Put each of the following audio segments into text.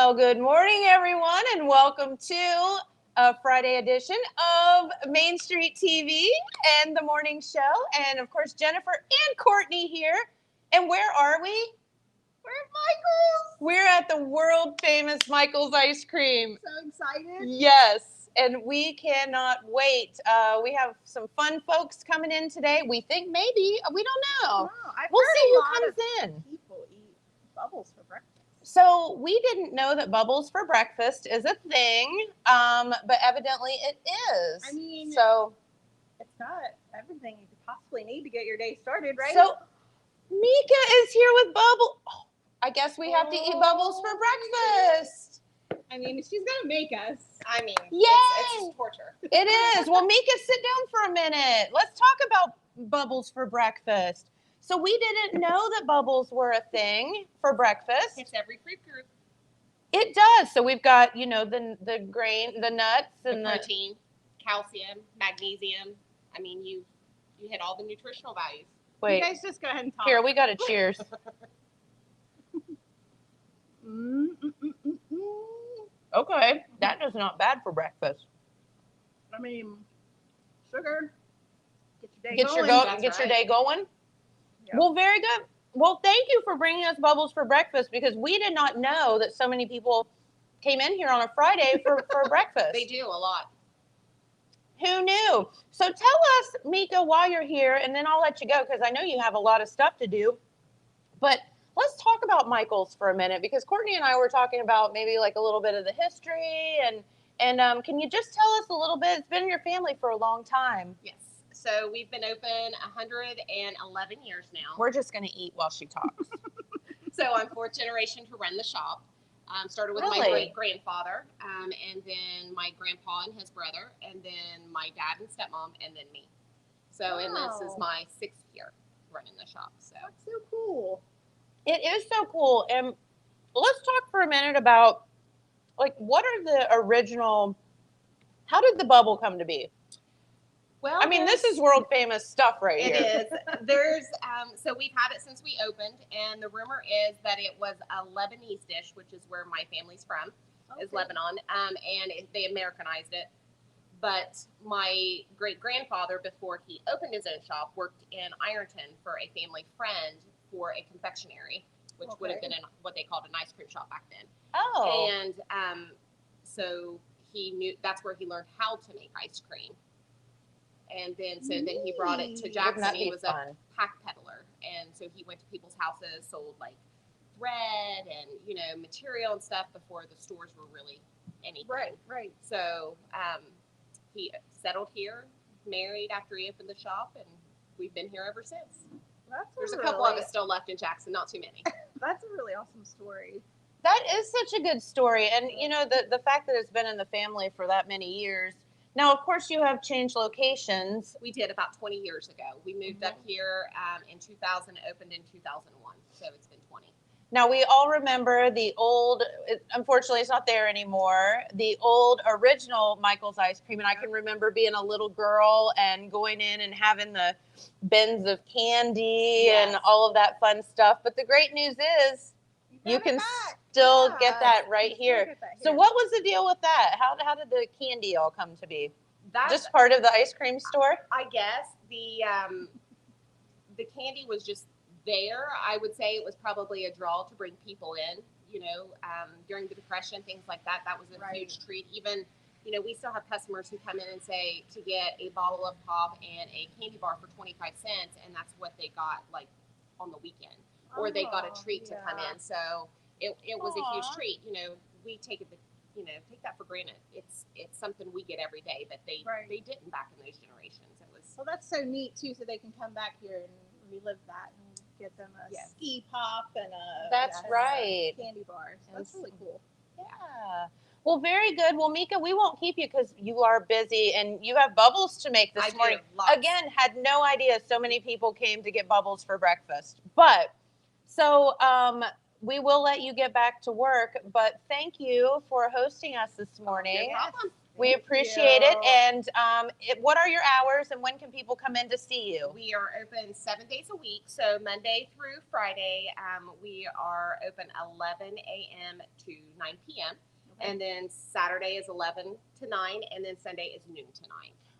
Well, good morning, everyone, and welcome to a Friday edition of Main Street TV and the morning show. And of course, Jennifer and Courtney here. And where are we? We're at Michael's. We're at the world famous Michael's Ice Cream. So excited. Yes, and we cannot wait. We have some fun folks coming in today. We think maybe, we don't know. We'll see who comes in. People eat bubbles for breakfast. So we didn't know that bubbles for breakfast is a thing, but evidently it is. I mean, so it's got everything you could possibly need to get your day started, right? So Mika is here with bubble. Oh, I guess we have to eat bubbles for breakfast. I mean, she's gonna make us. I mean, Yay! it's just torture. It is. Well, Mika, sit down for a minute. Let's talk about bubbles for breakfast. So we didn't know that bubbles were a thing for breakfast. It's every fruit group. It does. So we've got, the grain, the nuts, and the protein, calcium, magnesium. I mean, you hit all the nutritional values. Wait. You guys just go ahead and talk. Here, we got to cheers. Okay, that is not bad for breakfast. I mean, sugar. Get Get your day going. Yep. Well, very good. Well, thank you for bringing us bubbles for breakfast because we did not know that so many people came in here on a Friday for breakfast. They do a lot. Who knew? So tell us, Mika, while you're here, and then I'll let you go because I know you have a lot of stuff to do. But let's talk about Michael's for a minute because Courtney and I were talking about maybe like a little bit of the history and can you just tell us a little bit? It's been in your family for a long time. Yes. So we've been open 111 years now. We're just going to eat while she talks. So I'm fourth generation to run the shop. Started with my great-grandfather, and then my grandpa and his brother, and then my dad and stepmom, and then me. So, and this is my 6th year running the shop. So That's so cool. It is so cool. And let's talk for a minute about, what are the original, how did the bubble come to be? Well, I mean, this is world famous stuff right here. It is. There's so we've had it since we opened, and the rumor is that it was a Lebanese dish, which is where my family's from, is Lebanon, and they Americanized it. But my great grandfather, before he opened his own shop, worked in Ironton for a family friend for a confectionery, which would have been what they called an ice cream shop back then. Oh. And so he knew that's where he learned how to make ice cream. And then then he brought it to Jackson. He was a pack peddler, and so he went to people's houses, sold like thread and material and stuff before the stores were really anything. Right. So he settled here, married after he opened the shop, and we've been here ever since. There's a couple of us still left in Jackson, not too many. That's a really awesome story. That is such a good story. And, the fact that it's been in the family for that many years. Now, of course, you have changed locations. We did about 20 years ago. We moved up here in 2000, opened in 2001. So it's been 20. Now, we all remember the old, unfortunately, it's not there anymore, the old original Michael's Ice Cream. And I can remember being a little girl and going in and having the bins of candy and all of that fun stuff. But the great news is you can still get that right here. So what was the deal with that? How did the candy all come to be? Just part of the ice cream store? I guess the candy was just there. I would say it was probably a draw to bring people in, during the Depression, things like that. That was a huge treat. Even, we still have customers who come in and say to get a bottle of pop and a candy bar for 25 cents, and that's what they got, like, on the weekend. Or they got a treat to come in. So it was a huge treat. We take that for granted. It's something we get every day, but they didn't back in those generations. It was that's so neat too, so they can come back here and relive that and get them a ski pop and a candy bar. So that's really cool. Yeah. Well, very good. Well, Mika, we won't keep you because you are busy and you have bubbles to make this morning. Again, had no idea so many people came to get bubbles for breakfast. But so we will let you get back to work. But thank you for hosting us this morning. No problem. We appreciate it. And what are your hours and when can people come in to see you? We are open 7 days a week. So Monday through Friday, we are open 11 a.m. to 9 p.m. Okay. And then Saturday is 11 to 9. And then Sunday is noon to 9.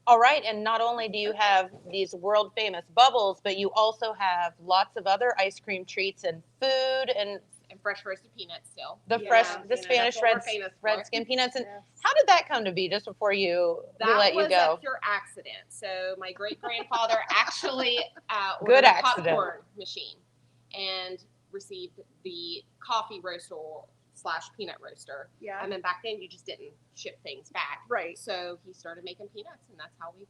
All right. And not only do you have these world famous bubbles, but you also have lots of other ice cream treats and food and fresh roasted peanuts still. The Spanish red skin peanuts. And how did that come to be just before we let you go? That was a pure accident. So my great-grandfather actually ordered a popcorn machine and received the coffee roaster / peanut roaster. Yeah. And then back then you just didn't ship things back. Right. So he started making peanuts and that's how we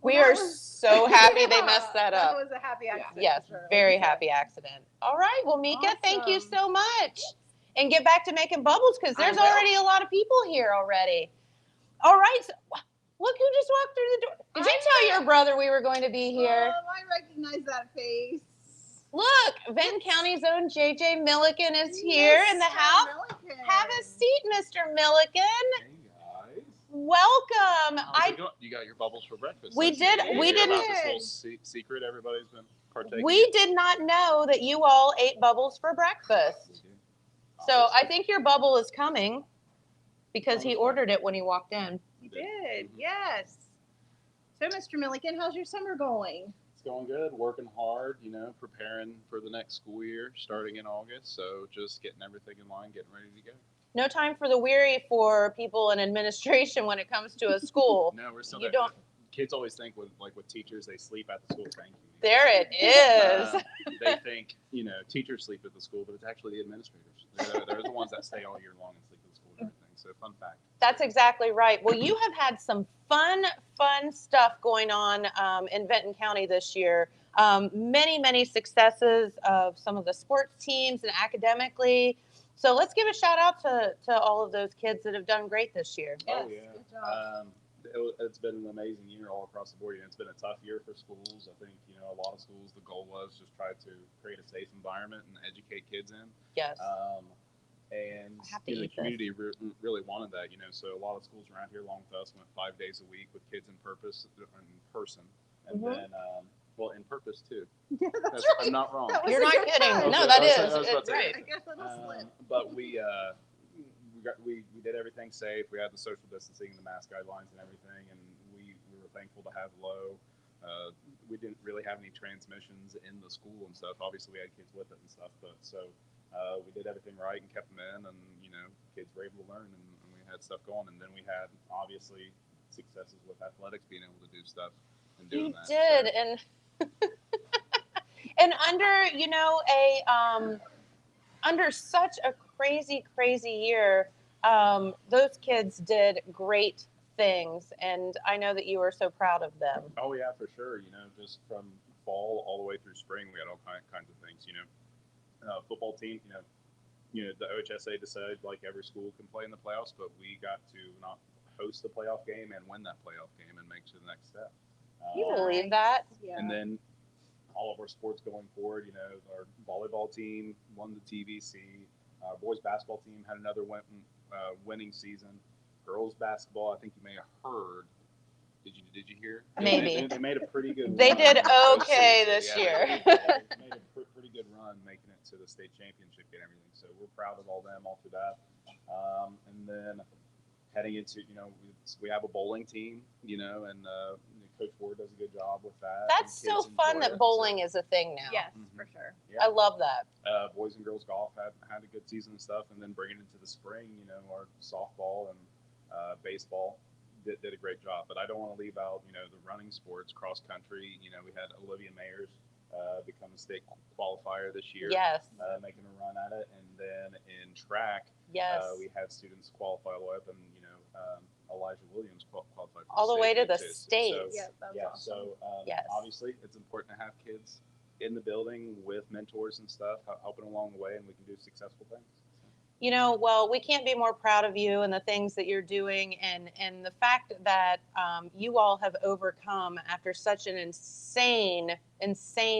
we are so happy they messed that up. That was a happy accident. Yes, very happy accident. All right. Well, Mika, thank you so much. And get back to making bubbles because there's already a lot of people here already. All right. So, look who just walked through the door. Did you tell your brother we were going to be here? I recognize that face. Look, Benton County's own JJ Milliken is here in the house. Milliken. Have a seat, Mr. Milliken. Welcome. You got your bubbles for breakfast. We did. We didn't. About this little secret everybody's been partaking. We did not know that you all ate bubbles for breakfast. So I think your bubble is coming because he ordered it when he walked in. He did. Yes. So, Mr. Milliken, how's your summer going? It's going good. Working hard. Preparing for the next school year starting in August. So just getting everything in line, getting ready to go. No time for the weary for people in administration when it comes to a school. No, we're still. Don't. Kids always think with teachers, they sleep at the school. Thank you. There it is. They think teachers sleep at the school, but it's actually the administrators. They're the ones that stay all year long and sleep at the school and everything. So fun fact. That's exactly right. Well, you have had some fun stuff going on in Benton County this year. Many successes of some of the sports teams and academically. So let's give a shout out to all of those kids that have done great this year. Yes, oh, yeah. Good job. It's been an amazing year all across the board. It's been a tough year for schools. I think, a lot of schools, the goal was just try to create a safe environment and educate kids in. Yes. And the community really wanted that, So a lot of schools around here, along with us, went 5 days a week with kids in person. And then in purpose too. Yeah, that's right. I'm not wrong. You're not kidding. No, that is. It's right. I guess that'll slip. But we did everything safe. We had the social distancing and the mask guidelines and everything, and we were thankful to have low. We didn't really have any transmissions in the school and stuff. Obviously, we had kids with it and stuff, but we did everything right and kept them in, and kids were able to learn, and we had stuff going. And then we had obviously successes with athletics being able to do stuff and doing that. You did, so. And under under such a crazy year, those kids did great things, and I know that you are so proud of them. Oh yeah, for sure. Just from fall all the way through spring, we had all kinds of things. Football team. The OHSA decided like every school can play in the playoffs, but we got to not host the playoff game and win that playoff game and make it to the next step. Can you believe that? Yeah. And then all of our sports going forward, our volleyball team won the TVC. Our boys basketball team had another winning season. Girls basketball, I think you may have heard. Did you hear? Maybe. They made a pretty good They run. did okay this year. They made a pretty good run making it to the state championship and everything. So we're proud of all them, all through that. And then heading into, we have a bowling team, and Coach Ward does a good job with that. That's so fun that bowling is a thing now. Yes, for sure. Yeah. I love that. Boys and girls golf had a good season and stuff, and then bringing it into the spring, our softball and baseball did a great job. But I don't want to leave out, the running sports, cross country. We had Olivia Mayers become a state qualifier this year. Yes. Making a run at it, and then in track, yes, we had students qualify all the way up, and Elijah Williams qualified for all the way to the state. states. So yes. Obviously, it's important to have kids in the building with mentors and stuff, helping along the way, and we can do successful things. Well, we can't be more proud of you and the things that you're doing, and the fact that you all have overcome after such an insane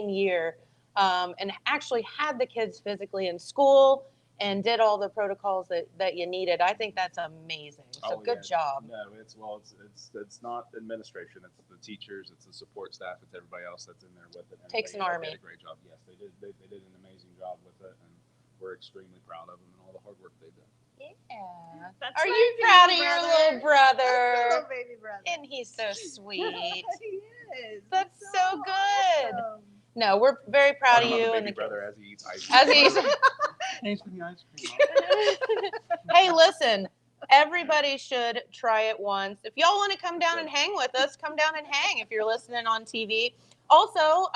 year, and actually had the kids physically in school and did all the protocols that you needed. I think that's amazing. So good job. No, it's not administration. It's the teachers, it's the support staff, it's everybody else that's in there with it. And Takes an they army. did a great job. Yes, they did. They did an amazing job with it, and we're extremely proud of them and all the hard work they did. Yeah. That's Are my you baby proud of your brother. little That's brother? my little baby brother. And he's so sweet. He is. That's so good. Awesome. No, we're very proud of Talking you about and the the baby kids. brother as he eats ice cream. As he eats- Thanks for the ice cream. Hey, listen, everybody should try it once. If y'all want to come down and hang with us, come down and hang if you're listening on TV. Also,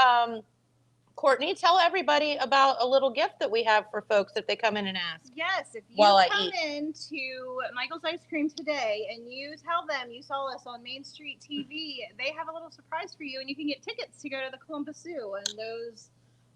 Courtney, tell everybody about a little gift that we have for folks if they come in and ask. Yes, if you While I come eat. into Michael's Ice Cream today and you tell them you saw us on Main Street TV, they have a little surprise for you, and you can get tickets to go to the Columbus Zoo, and those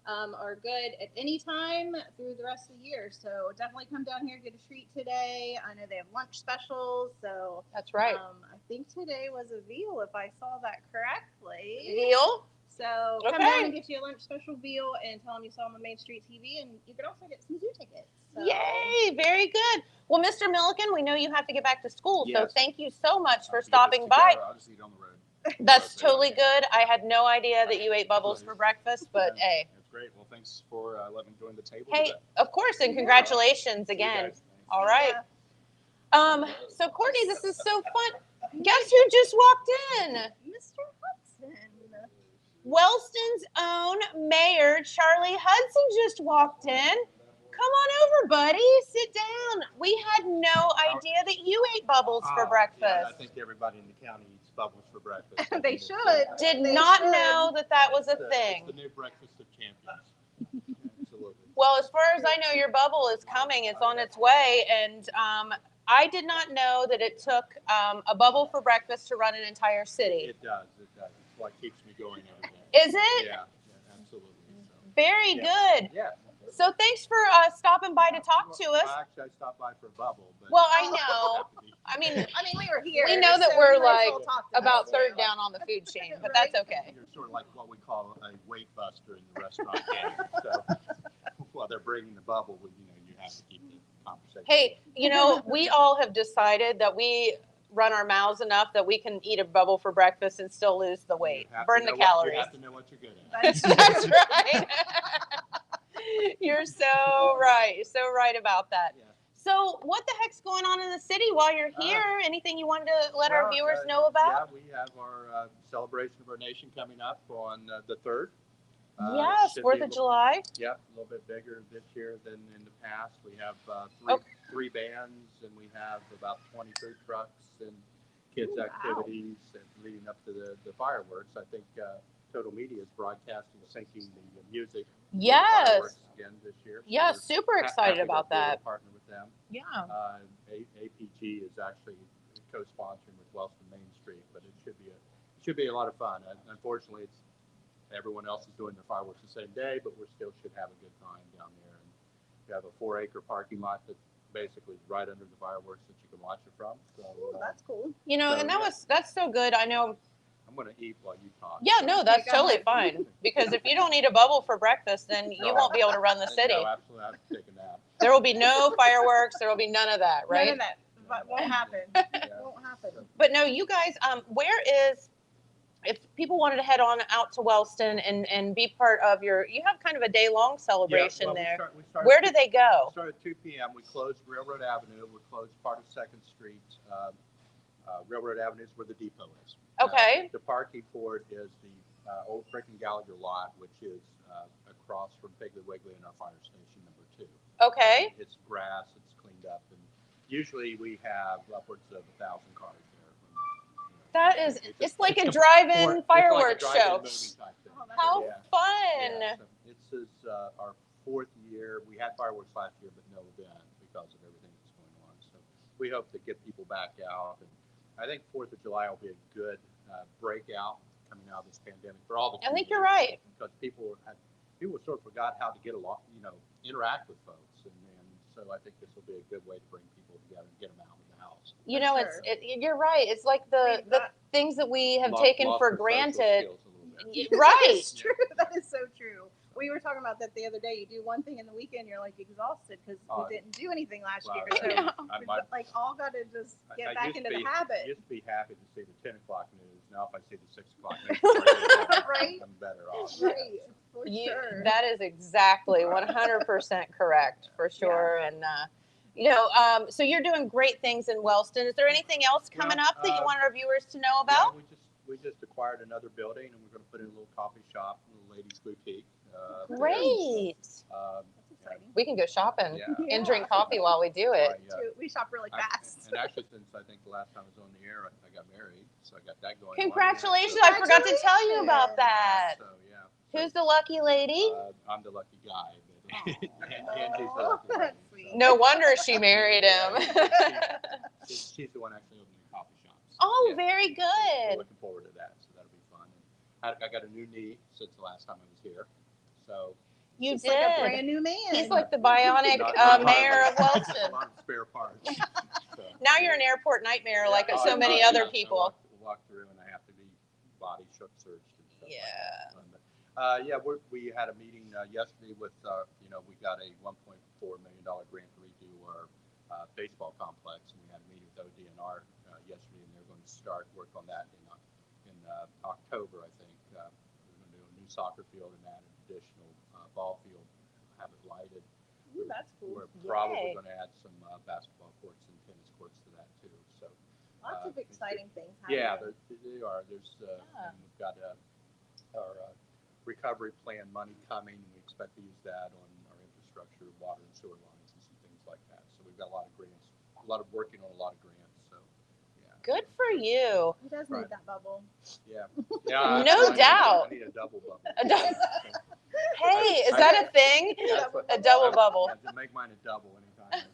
are good at any time through the rest of the year. So definitely come down here, get a treat today. I know they have lunch specials, so That's right. I think today was a veal, if I saw that correctly. Veal? So come Okay. down and get you a lunch special veal and tell them you saw them on Main Street TV, and you can also get some zoo tickets. So. Yay, very good. Well, Mr. Milliken, we know you have to get back to school, so Yes. thank you so much for I'll get this stopping by. together. I'll just eat on the road. That's totally good. I had no idea that you ate bubbles for breakfast, but Yeah, hey. It's great. Well, thanks for letting me join the table Hey, today. of course, and congratulations See you again. guys. All right. So Courtney, this is so fun. Guess who just walked in? Mr. Hudson. Wellston's own Mayor Charlie Hudson just walked in. Come on over, buddy. Sit down. We had no idea that you ate bubbles for breakfast. Yeah, I think everybody in the county eats bubbles for breakfast. They should. Did They not should. know that that was a It's thing. the new breakfast of champions. Absolutely. Well, as far as I know, your bubble is coming. It's on its way. And I did not know that it took a bubble for breakfast to run an entire city. It does. It does. It's what keeps me going every day. Is it? Yeah, absolutely. So, Very good. yeah. So thanks for stopping by to talk to us. Well, actually, I stopped by for a bubble. But Well, I know. I mean, we were here. We know that so we're we might as well like talk to about them. third down on the food chain, but that's okay. you're sort of like what we call a weight buster in the restaurant game. So while they're bringing the bubble, you have to keep the conversation. Hey, we all have decided that we run our mouths enough that we can eat a bubble for breakfast and still lose the weight, You have to burn the know what- calories. You have to know what you're good at. That's That's right. You're so right. You're so right about that. Yeah. So what the heck's going on in the city while you're here? Anything you wanted to let our Well, viewers know about? Yeah, we have our celebration of our nation coming up on the 3rd. Yes, should 4th be a of little- July. Yeah, a little bit bigger this year than in the past. We have Okay. three bands, and we have about 20 food trucks and kids' Wow. activities and leading up to the fireworks. I think Total Media is broadcasting, syncing the music. for the Yes. fireworks again this year. So Yeah, we're super excited happy about be able to that. Partner with them. Yeah. APG is actually co-sponsoring with Wellston Main Street, but it should be a lot of fun. Unfortunately, everyone else is doing their fireworks the same day, but we still should have a good time down there. And we have a 4-acre parking lot that's basically right under the fireworks that you can watch it from. So Ooh, that's cool. And that's so good. I know. I'm going to eat while you talk. Yeah, no, that's go totally ahead. fine. Because if you don't eat a bubble for breakfast, then you won't be able to run the city. No, absolutely. I have to take a nap. There will be no fireworks. There will be none of that, right? None of that won't happen. Yeah. Won't happen. But no, you guys, if people wanted to head on out to Wellston and be part of you have kind of a day-long celebration Yeah, well, there. we start Where do they go? We start at 2 p.m. We closed Railroad Avenue. We closed part of 2nd Street. Railroad Avenue is where the depot is. Okay. The parking for it is the old Frick and Gallagher lot, which is across from Piggly Wiggly and our fire station number 2. Okay. It's grass. It's cleaned up, and usually we have upwards of 1,000 cars there. That is, it's like a it's drive-in it's like a fireworks drive-in show. movie type thing. Oh, that's How Yeah. fun. Yeah, so this is our 4th year. We had fireworks last year, but no event because of everything that's going on. So we hope to get people back out. And I think 4th of July will be a good breakout coming out of this pandemic for all the I think you're communities, right. because people sort of forgot how to get along, interact with folks. And so I think this will be a good way to bring people together and get them out of the house. You're right. It's like the things that we have taken Lost for their social granted. skills a little bit. Right. That is true. That is so true. We were talking about that the other day. You do one thing in the weekend, you're like exhausted because Oh, we didn't do anything last Well, year. I- So I- we've my- like all got to just I get back used into to the be- habit. Used to be happy to see the 10 o'clock news. Now if I see the 6 o'clock news, Right? I'm better off. Right, for You, sure. that is exactly 100% correct for sure. And, so you're doing great things in Wellston. Is there anything else coming Well, up that you want our viewers to know about? Yeah, we just acquired another building, and we're going to put in a little coffee shop, a little ladies boutique. Great. Um, That's exciting. We can go shopping yeah. and drink coffee while we do it. We shop really fast. And actually, since I think the last time I was on the air, I got married, so I got that going. on. Congratulations. So- I forgot to tell you about that. So yeah. Who's the lucky lady? I'm the lucky guy. Aw. Angie's the lucky lady. That's sweet. No wonder she married him. She's the one actually opening the coffee shops. Oh, Yeah. very So we're good. looking forward to that, so that'll be fun. And I got a new knee since the last time I was here, so. You He's did. like a brand new man. He's like the bionic Not mayor of a Wellston. lot of spare parts. So, Now you're an airport nightmare like Yeah, so many other people. I walk through and I have to be body searched and stuff. Yeah. Like that. Yeah, we had a meeting yesterday with, we got a $1.4 million grant to redo our baseball complex, and we had a meeting with ODNR yesterday, and they're going to start work on that in October, I think. We're going to do a new soccer field and add an additional ball field, have it lighted. Ooh, that's cool. We're probably Yay. going to add some basketball courts and tennis courts to that too. So Lots of exciting things yeah, happening. they are. There's and we've got our recovery plan money coming, and we expect to use that on our infrastructure, water and sewer lines, and some things like that. So we've got a lot of grants, working on a lot of grants. So yeah. Good for you. He does Right. need that bubble. Yeah. No doubt. I need a double bubble. A Hey, is that a thing? That's what- A double bubble. Yeah, to make mine a double anytime.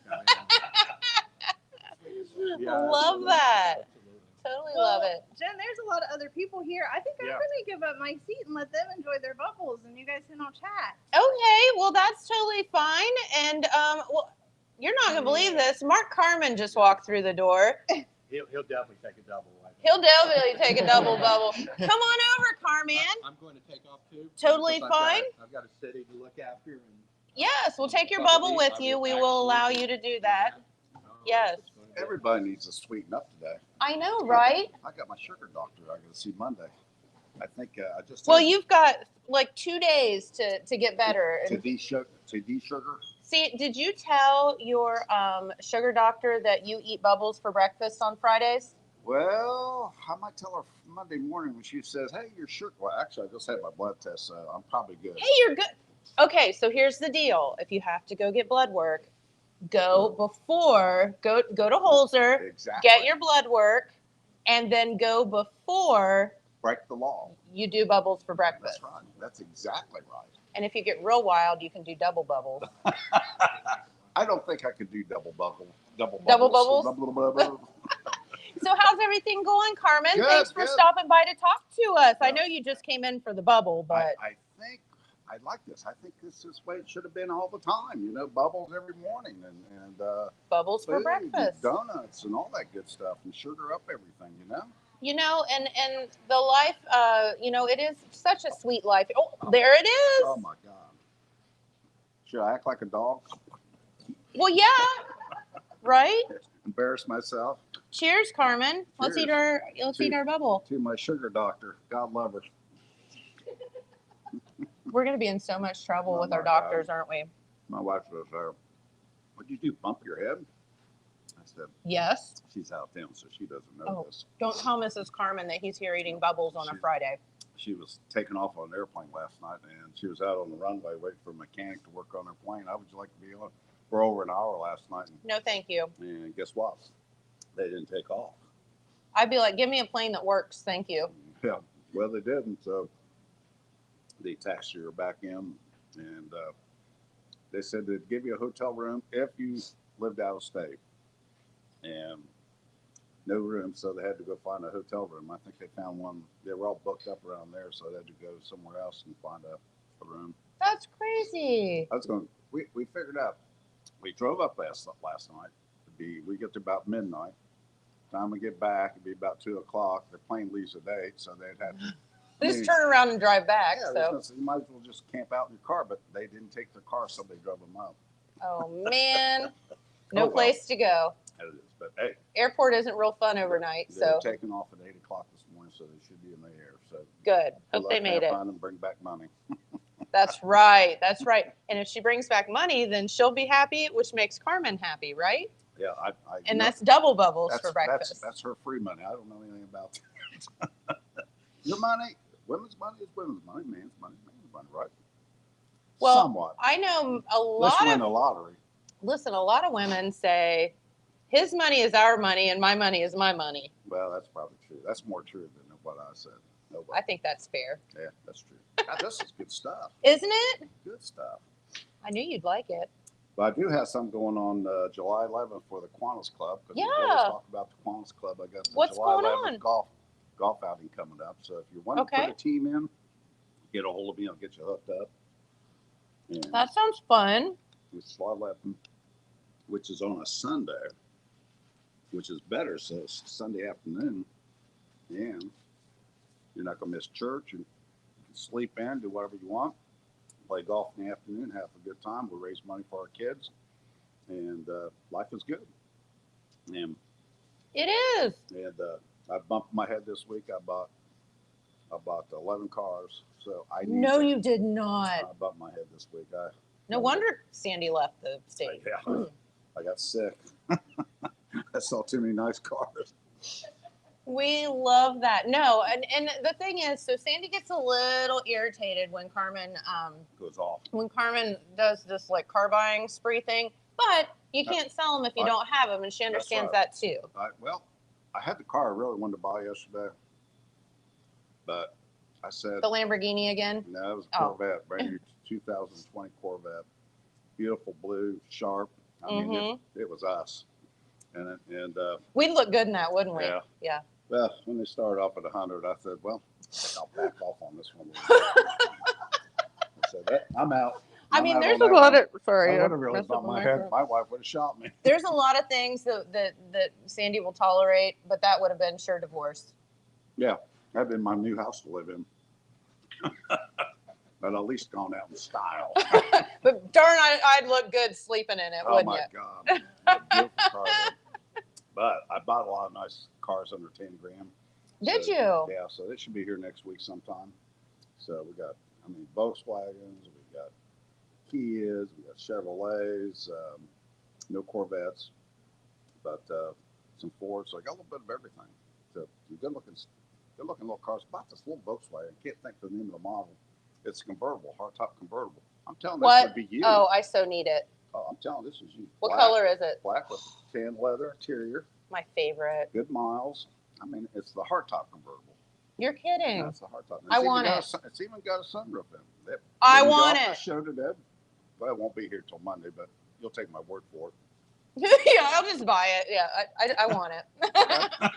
Love that. Absolutely. Totally Well, love it. Jen, there's a lot of other people here. I think I'm Yeah. going to give up my seat and let them enjoy their bubbles, and you guys can all chat. Okay, well that's totally fine. And you're not gonna believe this. Mark Carmen just walked through the door. He'll definitely take a double. I think. He'll definitely take a double bubble. Come on over, Carmen. I'm going to take off too. Totally because fine. I've got a city to look after. And Yes, we'll take your bubble with you. We will allow you to do that. Yes. Everybody needs to sweeten up today. I know, right? I got my sugar doctor I got to see Monday. I think I just Well, had you've got like 2 days to get better. to de-sugar. See, did you tell your sugar doctor that you eat bubbles for breakfast on Fridays? Well, I might tell her Monday morning when she says, "Hey, your sugar." Well, actually, I just had my blood test, so I'm probably good. Hey, you're good. Okay, so here's the deal. If you have to go get blood work, go to Holzer, Exactly. get your blood work, and then go before Break the law. you do bubbles for breakfast. That's right. That's exactly right. And if you get real wild, you can do double bubbles. I don't think I could do double bubbles. Double bubbles? Double. So how's everything going, Carmen? Good, Thanks for good. stopping by to talk to us. I Yeah. know you just came in for the bubble, but I think I like this. I think this is the way it should have been all the time. You know, bubbles every morning and bubbles for food and breakfast. donuts and all that good stuff and sugar up everything. You know. You know, and the life, it is such a sweet life. Oh, there it is. Oh my God. Should I act like a dog? Well, yeah, right. Embarrass myself? Cheers, Carmen. Let's eat Cheers. our bubble. To my sugar doctor. God love her. We're gonna be in so much trouble Oh with our my God. doctors, aren't we? My wife says, "What'd you do? Bump your head?" I said, Yes. "She's out of town, so she doesn't know Oh. this." Don't tell Mrs. Carmen that he's here eating bubbles on a She- Friday. She was taking off on an airplane last night, and she was out on the runway waiting for a mechanic to work on her plane. How would you like to be on for over an hour last night? No, thank you. And guess what? They didn't take off. I'd be like, give me a plane that works. Thank you. Yeah, well, they didn't. So they taxied her back in, and they said they'd give you a hotel room if you lived out of state. And no room, so they had to go find a hotel room. I think they found one. They were all booked up around there, so they had to go somewhere else and find a room. That's crazy. I was going. We figured out. We drove up last night. We get to about midnight. Time we get back, it'd be about 2:00. The plane leaves at 8, so they'd have to Just mean, turn around and drive back. yeah, I was So, gonna say, you might as well just camp out in your car, but they didn't take their car, so they drove them up. oh man, Oh, no well. place to go. That it is. But hey, Airport isn't real fun overnight. they're So taking off at 8 o'clock this morning, so they should be in the air. So good. good Hope they luck, made have it. fun, and bring back money. That's right. That's right. And if she brings back money, then she'll be happy, which makes Carmen happy, right? Yeah, And no, that's double bubbles that's, for breakfast. That's her free money. I don't know anything about that. Your money, women's money is women's money, man's money is man's money, right? Well, somewhat. I know a Let's lot win of the lottery. listen. A lot of women say, "His money is our money, and my money is my money." Well, that's probably true. That's more true than what I said. No, I think that's fair, yeah, that's true. God, this is good stuff. isn't it? Good stuff. I knew you'd like it. But I do have something going on July 11th for the Kiwanis Club. Because we Yeah. always talk about the Kiwanis Club. I got the What's July going 11th on? golf outing coming up. So if you want to Okay. put a team in, get a hold of me. I'll get you hooked up. And That sounds fun. it's July 11th, which is on a Sunday, which is better. So it's Sunday afternoon. And you're not going to miss church. You can sleep in, do whatever you want. Play golf in the afternoon, have a good time. We'll raise money for our kids. And life is good. And It is. I bumped my head this week. I bought 11 cars. So I need No, to- you did I not. bumped my head this week. No wonder Sandy left the state. Yeah, I got sick. I saw too many nice cars. We love that. No, and the thing is, so Sandy gets a little irritated when Carmen Goes off. does this like car buying spree thing, but you can't sell them if you Right. don't have them, and she understands that too. I had the car I really wanted to buy yesterday, but I said, The Lamborghini again. no, it was a Oh. Corvette, brand new 2020 Corvette, beautiful blue, sharp. I mean, Mm-hmm. it was us. And We'd look good in that, wouldn't we? Yeah. Yeah. well, when they started off at 100, I said, well, I think I'll back off on this one. I said, I'm out. I I'm mean, out there's on a that lot one. of sorry. I I would have really messed up bumped my my head. throat. My wife would have shot me. There's a lot of things that Sandy will tolerate, but that would have been sure divorce. Yeah, that'd been my new house to live in. But at least gone out in style. But darn, I'd look good sleeping in it, Oh wouldn't my you? God. What a beautiful car, though. But I bought a lot of nice cars under 10 grand. Did So, you? Yeah, so they should be here next week sometime. So we got, Volkswagens, we got Kias, we got Chevrolets, no Corvettes, but some Fords. So I got a little bit of everything. So some good looking little cars. Bought this little Volkswagen. I can't think of the name of the model. It's a convertible, hardtop convertible. I'm telling this What? would be you. Oh, I so need it. Oh, I'm telling this is you. What Black- color is it? Black with tan leather interior, My favorite. good miles. I mean, it's the hardtop convertible. You're kidding. Yeah, it's the hardtop. I want it. It's even got a sunroof in it. I When we want got the it. Show today. Well, it won't be here till Monday, but you'll take my word for it. Yeah, I'll just buy it. Yeah, I want it.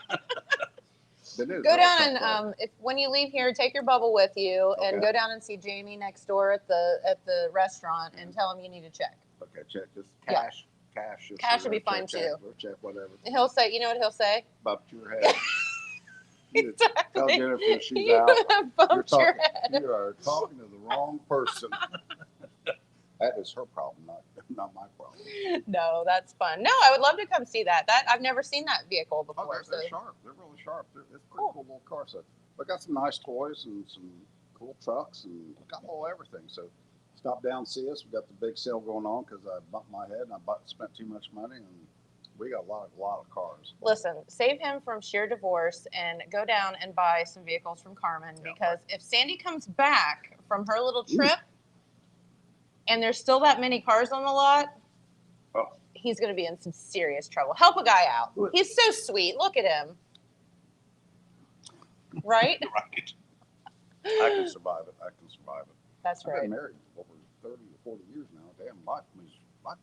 It is Go really down tough and car. if when you leave here, take your bubble with you and Okay. go down and see Jamie next door at the restaurant and tell him you need a check. Okay, check this. Yeah. Cash. just Cash so would be check, fine, check, too. or check, whatever. And he'll say, you know what he'll say? Bumped your head. You Tell Exactly. Jennifer she's You out. have bumped your talking, head. You are talking to the wrong person. That is her problem, not my problem. No, that's fun. No, I would love to come see that. I've never seen that vehicle Oh, before. they're So sharp. They're really sharp. It's pretty Cool. cool little car. So we got some nice toys and some cool trucks and got a little everything. So stop down and see us. We got the big sale going on because I bumped my head and spent too much money, and we got a lot of cars. listen, save him from sheer divorce and go down and buy some vehicles from Carmen Yeah, because if Sandy comes back from her little trip and there's still that many cars on the lot, Oh. he's going to be in some serious trouble. Help a guy out. Good. He's so sweet. Look at him. Right? Right. I can survive it. That's I've right. been married over 30 or 40 years now. Damn, life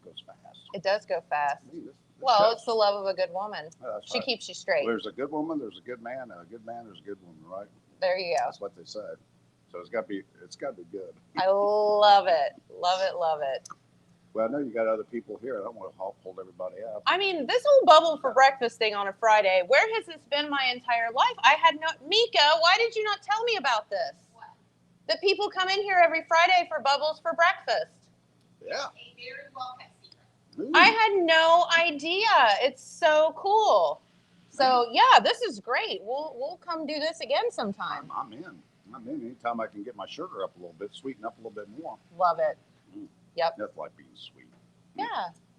goes fast. It does go fast. I mean, this Well, shows. it's the love of a good woman. Yeah, that's She right. keeps you straight. There's a good woman, there's a good man, and a good man, there's a good woman, right? There you go. That's what they said. So it's got to be good. I love it. Love it. Love it. Well, I know you got other people here. I don't want to hold everybody up. I mean, this whole bubble for breakfast thing on a Friday, where has this been my entire life? I had no, Mika, why did you not tell me about this? What? That people come in here every Friday for bubbles for breakfast. Yeah. A very well kept secret. Ooh. I had no idea. It's so cool. So yeah, this is great. We'll come do this again sometime. I'm in. I'm in. Anytime I can get my sugar up a little bit, sweeten up a little bit more. Love it. Yep. That's like being sweet. Yeah.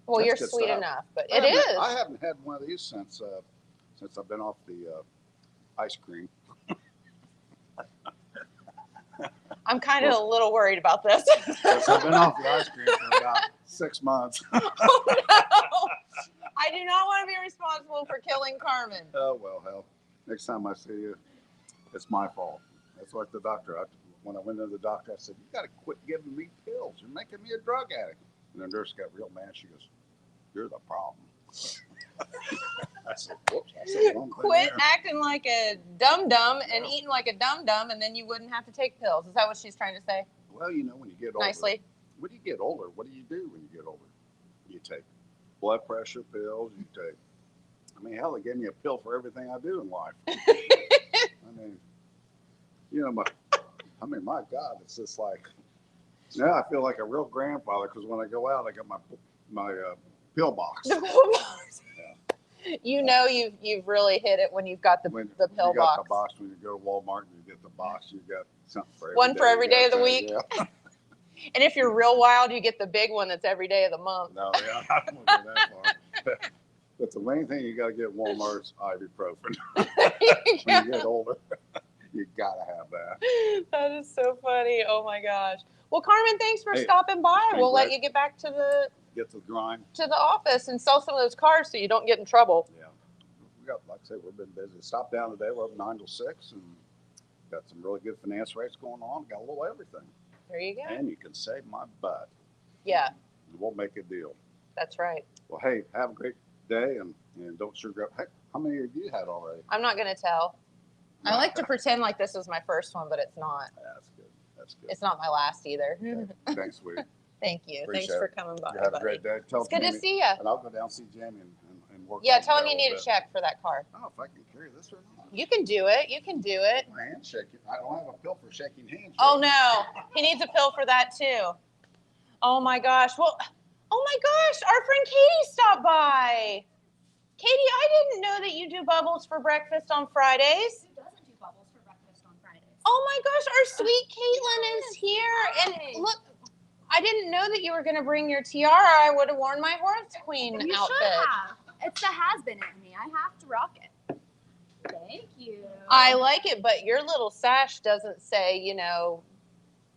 Well, That's you're good sweet stuff. enough, but I it haven't- is. I haven't had one of these since I've been off the ice cream. I'm kind of a little worried about this. Since I've been off the ice cream for about 6 months. Oh, no. I do not want to be responsible for killing Carmen. Oh, well, hell. Next time I see you, it's my fault. That's like the doctor. When I went to the doctor, I said, you got to quit giving me pills. You're making me a drug addict. And the nurse got real mad. She goes, you're the problem. I said, whoops. I said the wrong thing Quit there. acting like a dum-dum and Yeah. eating like a dum-dum, and then you wouldn't have to take pills. Is that what she's trying to say? Well, you know, when you get older. Nicely. When you get older, what do you do when you get older? You take blood pressure pills. You take, I mean, hell, they gave me a pill for everything I do in life. I mean, you know, my God, it's just like, now I feel like a real grandfather because when I go out, I got my pill box. You know you've really hit it when you've got the When pill you got box. the box, when you go to Walmart and you get the box, you got something for every One day for every you day got of the there, week. Yeah. And if you're real wild, you get the big one that's every day of the month. No, yeah, I don't want to go that far. But the main thing you got to get at Walmart is ibuprofen. When you get older, you got to have that. That is so funny. Oh my gosh. Well, Carmen, thanks for Hey, stopping by. it's been We'll let great. you get back to the Get to the grind. office and sell some of those cars so you don't get in trouble. Yeah. We got, like I said, we've been busy. Stopped down today. We're up 9 till 6 and got some really good finance rates going on. Got a little everything. There you go. And you can save my butt. Yeah, We'll make a deal. that's right. Well, hey, have a great day and don't sugar up. Heck, how many of you had already? I'm not going to tell. I like to pretend like this is my first one, but it's not. Yeah, that's good. That's good. It's not my last either. Thanks, sweetie. Thank you. Appreciate Thanks for it. coming by. You have a buddy. great day. Tell It's good to Jamie- see you. And I'll go down and see Jamie and work. Yeah, on tell him that you need a little bit. check for that car. I don't know if I can carry this or not. You can do it. You can do it. My hand shaking. I don't have a pill for shaking hands. Oh yet. no, he needs a pill for that too. Oh my gosh. Well, oh my gosh, our friend Katie stopped by. Katie, I didn't know that you do bubbles for breakfast on Fridays. Who doesn't do bubbles for breakfast on Fridays? Oh my gosh, our sweet Caitlin is here. Hi. And look, I didn't know that you were going to bring your tiara. I would have worn my Horse Queen You outfit. should have. It's the has-been in me. I have to rock it. Thank you. I like it, but your little sash doesn't say, you know,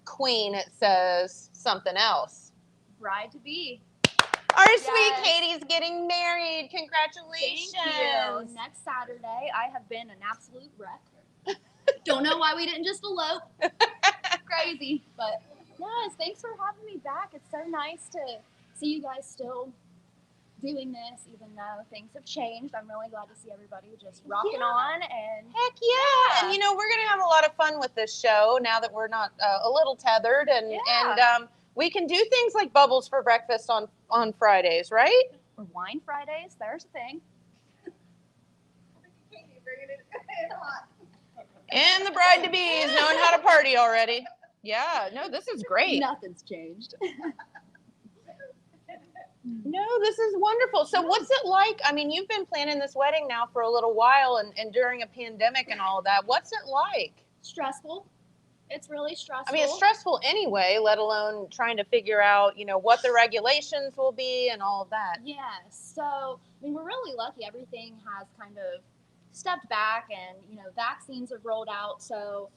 queen. It says something else. Bride to be. Our sweet Yes. Katie's getting married. Thank Congratulations. you. Next Saturday, I have been an absolute wreck. Don't know why we didn't just elope. Crazy. But yes, thanks for having me back. It's so nice to see you guys still doing this, even though things have changed. I'm really glad to see everybody just rocking Yeah. on and Heck yeah. Yeah. And you know, we're going to have a lot of fun with this show now that we're not a little tethered and Yeah. we can do things like bubbles for breakfast on Fridays, right? or wine Fridays. There's a thing. And the bride to be is knowing how to party already. Yeah, no, this is great. Nothing's changed. No, this is wonderful. So what's it like? I mean, you've been planning this wedding now for a little while and during a pandemic and all of that. What's it like? Stressful. It's really stressful. I mean, it's stressful anyway, let alone trying to figure out, you know, what the regulations will be and all of that. Yes. So, I mean, we're really lucky. Everything has kind of stepped back and, you know, vaccines have rolled out. So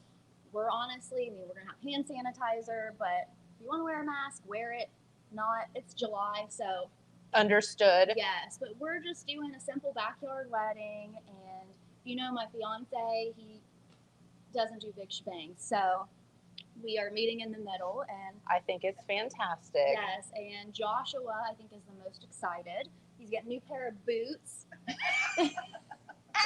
we're honestly, I mean, we're going to have hand sanitizer, but if you want to wear a mask, wear it. Not, it's July. So, Understood. yes. But we're just doing a simple backyard wedding. And, you know, my fiance, he doesn't do big shebangs. So we are meeting in the middle. And I think it's fantastic. yes, and Joshua, I think, is the most excited. He's getting a new pair of boots.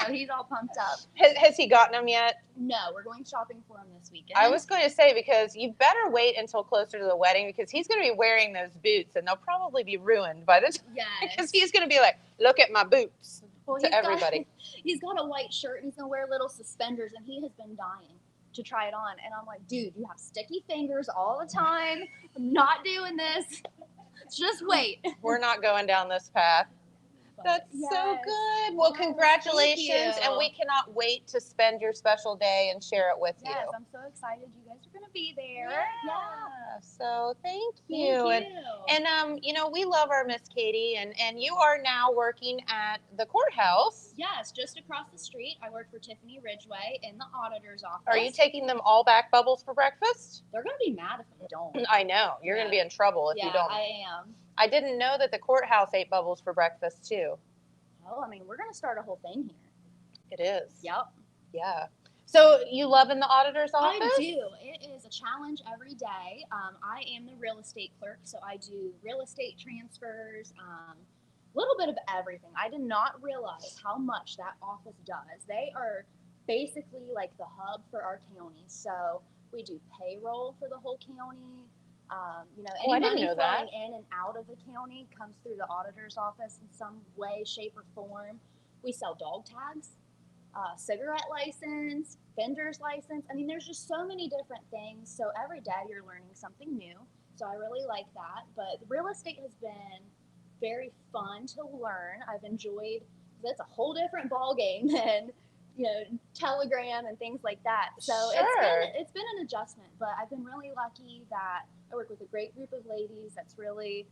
So he's all pumped up. Has he gotten them yet? No, we're going shopping for him this weekend. I was going to say, because you better wait until closer to the wedding, because he's going to be wearing those boots and they'll probably be ruined by the time. Yes. Because he's going to be like, look at my boots Well, to everybody. He's got a white shirt and he's going to wear little suspenders and he has been dying to try it on. And I'm like, dude, you have sticky fingers all the time. I'm not doing this. Just wait. We're not going down this path. But That's so yes. good. Well, Yes, congratulations. thank you. And we cannot wait to spend your special day and share it with Yes, you. I'm so excited you guys are going to be there. Yeah. So thank Thank you. you. And you know, we love our Miss Katie, and you are now working at the courthouse. Yes, just across the street. I work for Tiffany Ridgeway in the auditor's office. Are you taking them all back bubbles for breakfast? They're going to be mad if I don't. I know. You're going to be in trouble if yeah, you don't. I am. I didn't know that the courthouse ate bubbles for breakfast too. Oh, I mean, we're going to start a whole thing here. It is. Yep. Yeah. So you love in the auditor's office? I do. It is a challenge every day. I am the real estate clerk, so I do real estate transfers, a little bit of everything. I did not realize how much that office does. They are basically like the hub for our county. So we do payroll for the whole county. You know, Oh, I any didn't money know that. flowing in and out of the county comes through the auditor's office in some way, shape, or form. We sell dog tags. Cigarette license, vendor's license. I mean, there's just so many different things. So every day you're learning something new. So I really like that. But real estate has been very fun to learn. I've enjoyed. It's a whole different ball game than Telegram and things like that. So Sure. it's been an adjustment. But I've been really lucky that I work with a great group of ladies that's really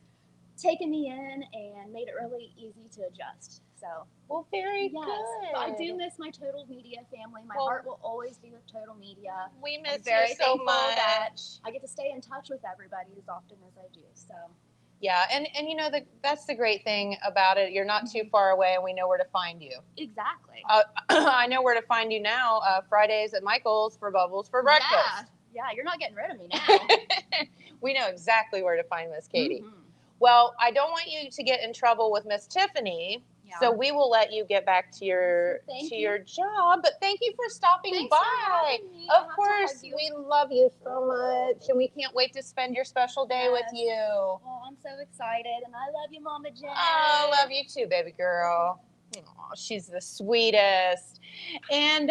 taken me in and made it really easy to adjust. So Well, very yes, good. but I do miss my Total Media family. My Well- heart will always be with Total Media. We I'm miss very you so thankful that much. I get to stay in touch with everybody as often as I do. So Yeah, and you know, that's the great thing about it. You're not too far away, and we know where to find you. exactly. I know where to find you now. Fridays at Michael's for Bubbles for breakfast. Yeah, you're not getting rid of me now. We know exactly where to find Miss Katie. Mhm. Well, I don't want you to get in trouble with Miss Tiffany, Yeah. so we will let you get back to your Thank you. your job. But thank you for stopping Thanks by. for having me. I Of have to course, hug you. we love you so much, and we can't wait to spend your special day with Yes. you. Well, I'm so excited, and I love you, Mama Jen. Oh, love you too, baby girl. Aw, she's the sweetest. And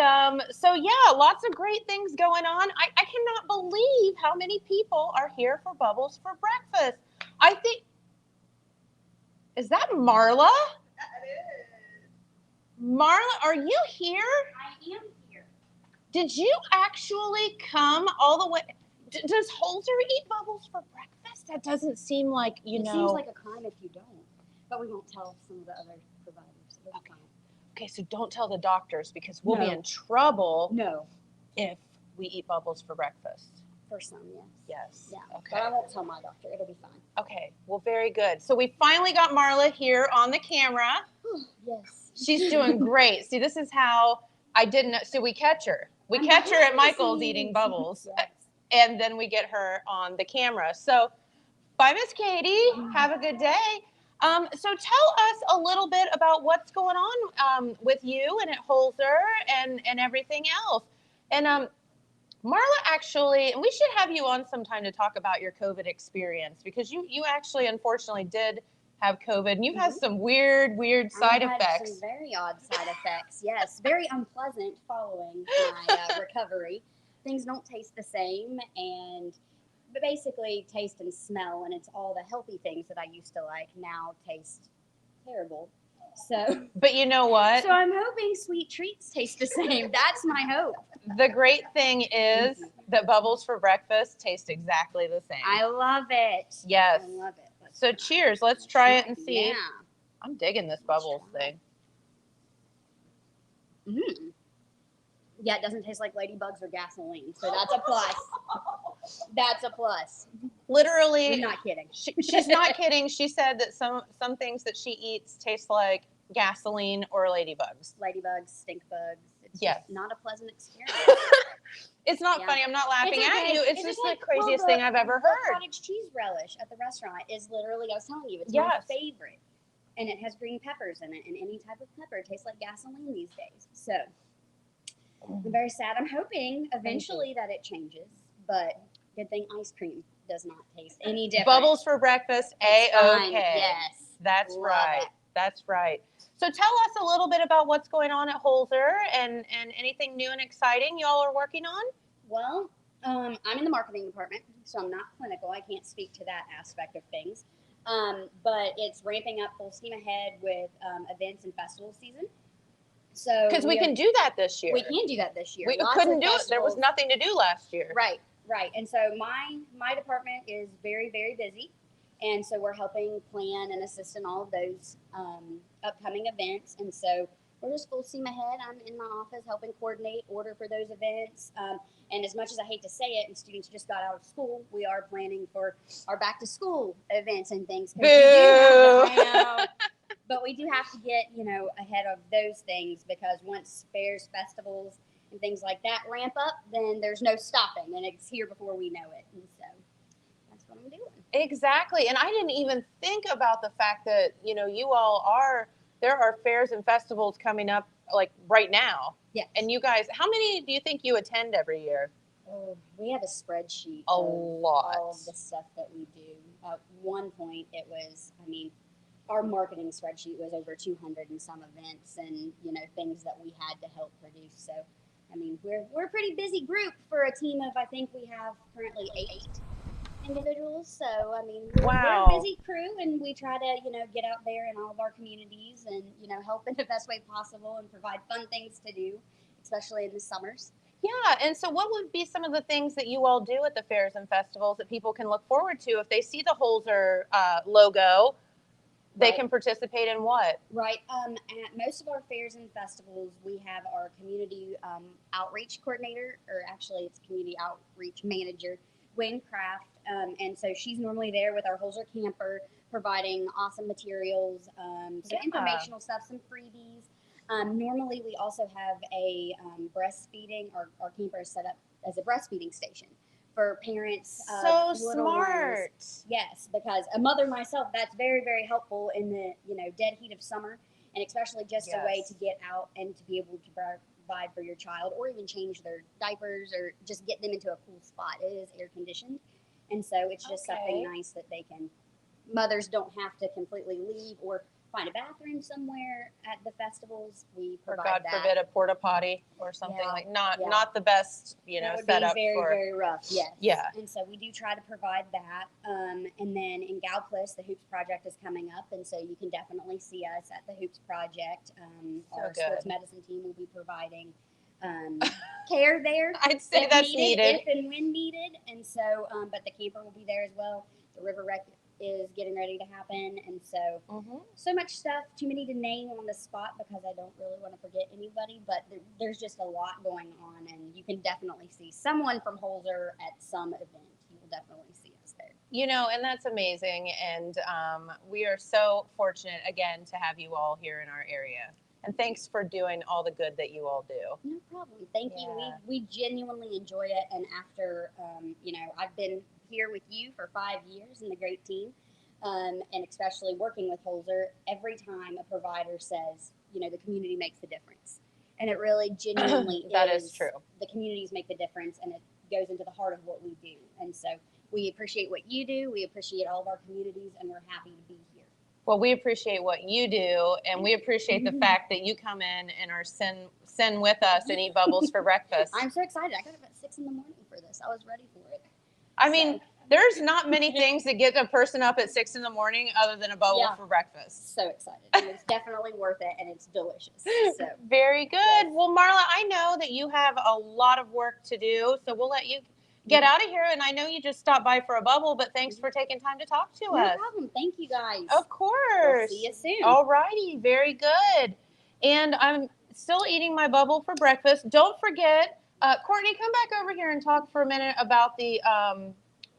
so, yeah, lots of great things going on. I cannot believe how many people are here for Bubbles for breakfast. I think, is that Marla? Marla, are you here? I am here. Did you actually come all the way? Does Holzer eat Bubbles for breakfast? That doesn't seem like, It seems like a crime if you don't, but we won't tell some of the other providers. It'll be fine. Okay, so don't tell the doctors because we'll be No. in trouble No, if we eat Bubbles for breakfast. for some, yes. Yes. Yeah, Okay. but I won't tell my doctor. It'll be fine. Okay. Well, very good. So we finally got Marla here on the camera. Yes. She's doing great. See, this is how I didn't know. So we catch her. We catch her at Michael's eating Bubbles, Yes. and then we get her on the camera. So, bye, Miss Katie. Have a good day. So tell us a little bit about what's going on with you and at Holzer and everything else. And Marla actually, and we should have you on sometime to talk about your COVID experience because you actually unfortunately did have COVID and you've had some weird side I had effects. some very odd side effects. Yes, very unpleasant following my recovery. Things don't taste the same, but basically taste and smell, and it's all the healthy things that I used to like now taste terrible. So, But you know what? so I'm hoping sweet treats taste the same. That's my hope. The great thing is that Bubbles for breakfast taste exactly the same. I love it. Yes. I love it. So cheers. Let's try it and see. Yeah. I'm digging this Bubbles thing. Mm. Yeah, it doesn't taste like ladybugs or gasoline, so that's a plus. That's a plus. Literally, I'm not kidding. she's not kidding. She said that some things that she eats taste like gasoline or ladybugs. Ladybugs, stink bugs. It's Yes. just not a pleasant experience. It's not Yeah. funny. I'm not laughing It's at okay. you. It's It's just okay. the craziest Well, thing I've ever the heard. cottage cheese relish at the restaurant is literally, I was telling you, it's Yes. my favorite. and it has green peppers in it, and any type of pepper tastes like gasoline these days. So I'm very sad. I'm hoping eventually that it changes, but good thing ice cream does not taste any different. Bubbles for breakfast, It's fine. A-okay. Yes. That's Love right. it. That's right. So tell us a little bit about what's going on at Holzer and anything new and exciting y'all are working on. Well, I'm in the marketing department, so I'm not clinical. I can't speak to that aspect of things. But it's ramping up full steam ahead with events and festival season. So Because we can do that this year. We can do that this year. We Lots couldn't of do it. There was festivals. nothing to do last year. Right, right. And so my department is very, very busy. And so we're helping plan and assist in all of those upcoming events. And so we're just full steam ahead. I'm in my office helping coordinate, order for those events. And as much as I hate to say it, and students just got out of school, we are planning for our back to school events and things. 'Cause we do have to- I know. But we do have to get, ahead of those things, because once fairs, festivals, and things like that ramp up, then there's no stopping, and it's here before we know it. And so that's what I'm doing. Exactly. And I didn't even think about the fact that, there are fairs and festivals coming up like right now. Yes. And you guys, how many do you think you attend every year? Oh, we have a spreadsheet A of lot. all of the stuff that we do. At one point, it was, our marketing spreadsheet was over 200 and some events and, things that we had to help produce. So, we're a pretty busy group for a team of, I think we have currently 8 individuals. So, we're Wow. a busy crew, and we try to, get out there in all of our communities and, help in the best way possible and provide fun things to do, especially in the summers. Yeah. And so what would be some of the things that you all do at the fairs and festivals that people can look forward to if they see the Holzer logo? They Right. can participate in what? Right. At most of our fairs and festivals, we have our community outreach coordinator, or actually it's community outreach manager, Wayne Craft. And so she's normally there with our Holzer camper, providing awesome materials, some informational stuff, some freebies. Normally, we also have a breastfeeding, our camper is set up as a breastfeeding station for parents. So of little ones. smart. Yes, because a mother myself, that's very, very helpful in the dead heat of summer, and especially just a way Yes. to get out and to be able to provide for your child, or even change their diapers, or just get them into a cool spot. It is air conditioned, and so it's just Okay. something nice that mothers don't have to completely leave or find a bathroom somewhere at the festivals. We Or provide God that. forbid a porta potty or something Yeah, like not yeah. not the best, That would setup be very, for. very rough. Yes. Yeah. And so we do try to provide that. And then in Galplis, the Hoops Project is coming up, and so you can definitely see us at the Hoops Project. Our good. sports medicine team will be providing care there. I'd say if that's needed. if and when needed. And so, but the camper will be there as well. The river wreck is getting ready to happen, and so Mhm. so much stuff, too many to name on the spot because I don't really want to forget anybody, but there's just a lot going on, and you can definitely see someone from Holzer at some event. You will definitely see us there. And that's amazing. And we are so fortunate again to have you all here in our area. And thanks for doing all the good that you all do. No problem. Thank you. Yeah. We genuinely enjoy it, and after I've been here with you for 5 years and the great team, and especially working with Holzer, every time a provider says, the community makes the difference. And it really genuinely That is true. The communities make the difference, and it goes into the heart of what we do. And so we appreciate what you do. We appreciate all of our communities, and we're happy to be here. Well, we appreciate what you do, and we appreciate the fact that you come in and are sin with us and eat bubbles for breakfast. I'm so excited. I got up at 6 a.m. for this. I was ready for it. I mean, there's not many things that get a person up at 6 a.m. other than a bubble Yeah. for breakfast. So excited. And it's definitely worth it, and it's delicious. So Very good. Yes. Well, Marla, I know that you have a lot of work to do, so we'll let you get out of here. And I know you just stopped by for a bubble, but thanks for taking time to talk to no us. problem. Thank you guys. Of course. We'll see you soon. All righty. Very good. And I'm still eating my bubble for breakfast. Don't forget, Courtney, come back over here and talk for a minute about the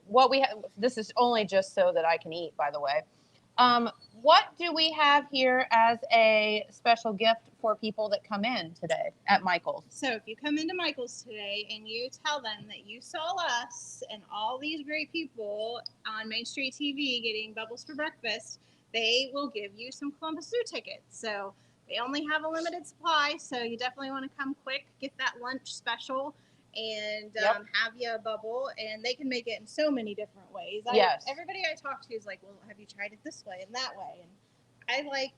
what we have. This is only just so that I can eat, by the way. What do we have here as a special gift for people that come in today at Michael's? So if you come into Michael's today and you tell them that you saw us and all these great people on Main Street TV getting bubbles for breakfast, they will give you some Columbus Zoo tickets. So they only have a limited supply, so you definitely want to come quick, get that lunch special, and have you a bubble. And they can make it in so many different ways. Yes. Everybody I talk to is like, well, have you tried it this way and that way? And I like,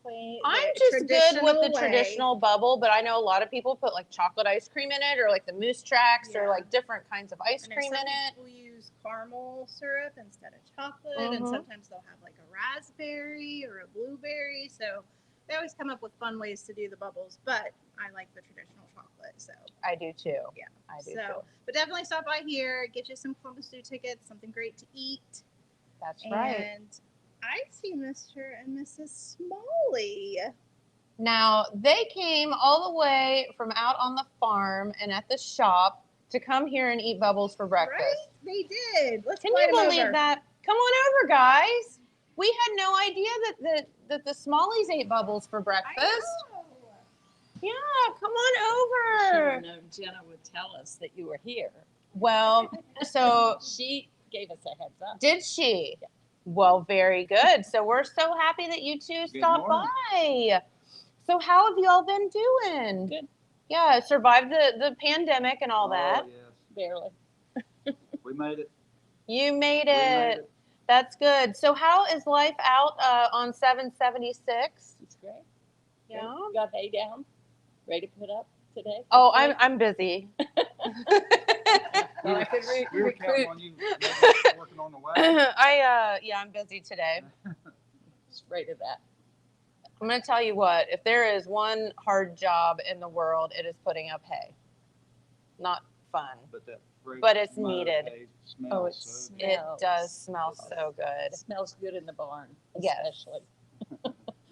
the I'm just good with the way. traditional bubble, but I know a lot of people put like chocolate ice cream in it, or like the Moose Tracks, or Yeah. like different kinds of ice I know cream in some it. people use caramel syrup instead of chocolate, and Mhm. sometimes they'll have like a raspberry or a blueberry. So they always come up with fun ways to do the bubbles, but I like the traditional chocolate. So I do too. yeah, I do so too. but definitely stop by here, get you some Columbus Zoo tickets, something great to eat. That's right. And I see Mr. and Mrs. Smalley. Now, they came all the way from out on the farm and at the shop to come here and eat bubbles for breakfast. Right? They did. Let's Can you invite 'em believe over. that? Come on over, guys. We had no idea that the Smalleys ate bubbles for breakfast. I know. Yeah, come on Should over. have known Jenna would tell us that you were here. Well, so She gave us a heads up. did she? Well, very good. So we're so happy that you two stopped by. So how have you all been doing? Good. Yeah, survived the pandemic and all that. Oh, yes. Barely. We made it. You made We it. made it. That's good. So how is life out on 776? It's great. Yeah. Got hay down. Ready to put up today? Oh, I'm busy. Well, I could We were recruit. counting on you maybe working on the way. I'm busy today. Straight to that. I'm gonna tell you what, if there is one hard job in the world, it is putting up hay. Not fun. But that fresh But it's mud needed. hay smells Oh, it so good. It Smells. does smell so good. It smells good in the barn, Yes. especially.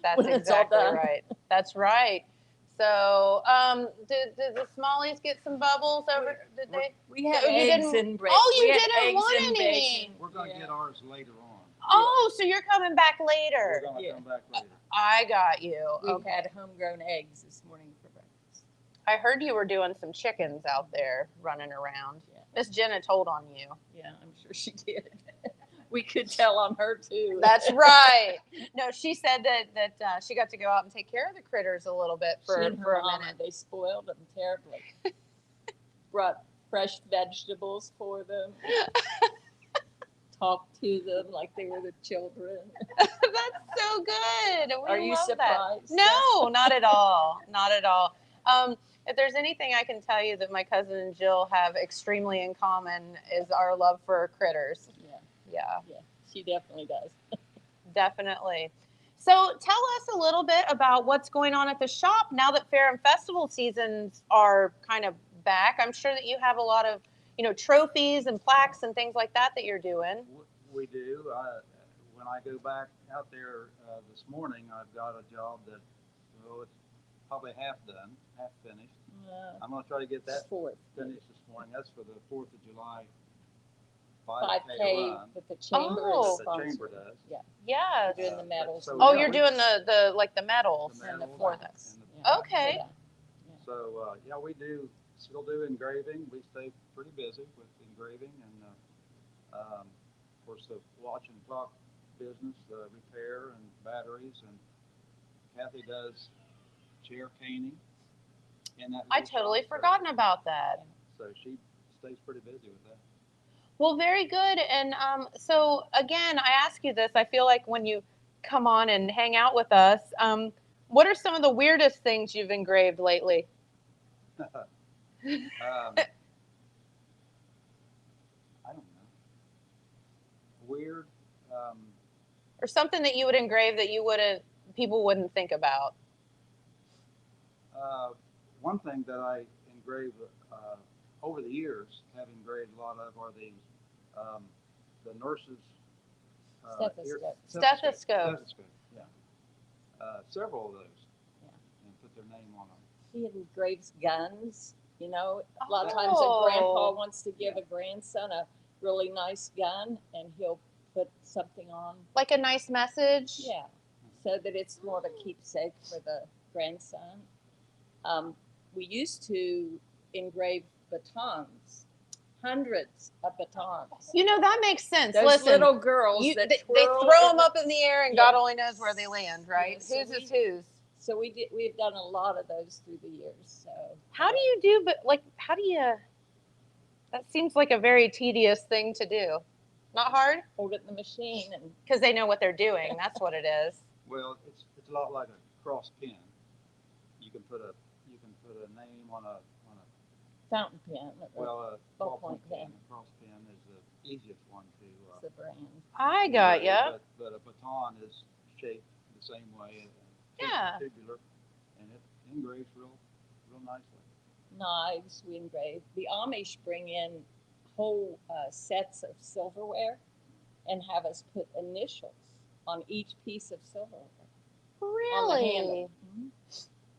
That's When it's all exactly done. right. That's right. So, did the Smalleys get some bubbles over? Did they? We had Oh, you eggs didn't- and bread. Oh, you we had didn't eggs want and any. bacon. We're gonna Yeah. get ours later on. Oh, so you're coming back We're later. gonna Yeah. come back later. I got you. We Okay. had homegrown eggs this morning for breakfast. I heard you were doing some chickens out there running around. Yeah. Miss Jenna told on you. Yeah, I'm sure she did. We could tell on her too. That's right. No, she said that she got to go out and take care of the critters a little bit She for and her a mama, minute. they spoiled them terribly. Brought fresh vegetables for them. Talked to them like they were the children. That's so good. We Are you love that. surprised? No, not at all. Not at all. If there's anything I can tell you that my cousin and Jill have extremely in common is our love for critters. Yeah, Yeah, she definitely does. definitely. So tell us a little bit about what's going on at the shop now that fair and festival seasons are kind of back. I'm sure that you have a lot of, trophies and plaques and things like that you're doing. We do. When I go back out there this morning, I've got a job that, it's probably half done, half finished. I'm going to try to get that Fourth. finished this morning. That's for the 4th of July 5K, run but the chamber Oh. is that the sponsoring. chamber does. Yes. Doing the medals. So, Oh, yeah, you're we- doing the like the medals The and the medals fourth. and the- Yeah. Okay. Yeah. So, we still do engraving. We stay pretty busy with engraving and, of course, the watch and clock business, repair and batteries. And Kathy does chair painting in that. I little totally shop, so- forgotten about that. So she stays pretty busy with that. Well, very good. And so again, I ask you this. I feel like when you come on and hang out with us, what are some of the weirdest things you've engraved lately? I don't know. Weird. Or something that you would engrave that people wouldn't think about? One thing that I engrave over the years, have engraved a lot of, are the nurses' Stethoscope. Stethoscope. Yeah. Several of those. Yeah. And put their name on them. He engraves guns. A lot of times a Oh. grandpa wants to give a grandson a really nice gun, and he'll put something on. Like a nice message? Yeah, so that it's more of a keepsake for the grandson. We used to engrave batons. hundreds of batons. You know, that makes sense. Those Listen, little girls they that throw twirl them up in the air and God only knows where they Yes. land, right? Yes, so Whose is we- whose? So we've done a lot of those through the years. So How do you do, but like, how do you, that seems like a very tedious thing to do. Not hard? hold it in the machine and Because they know what they're doing. That's what it is. Well, it's a lot like a cross pin. You can put a name on a fountain pen? well a Ballpoint ballpoint pen. pen. A cross pen is the easiest one to. It's the brand. I got ya. But a baton is shaped the same way. Yeah. Tubular, and it engraves real nicely. Knives we engrave. The Amish bring in whole sets of silverware and have us put initials on each piece of silverware. On the Really? handle.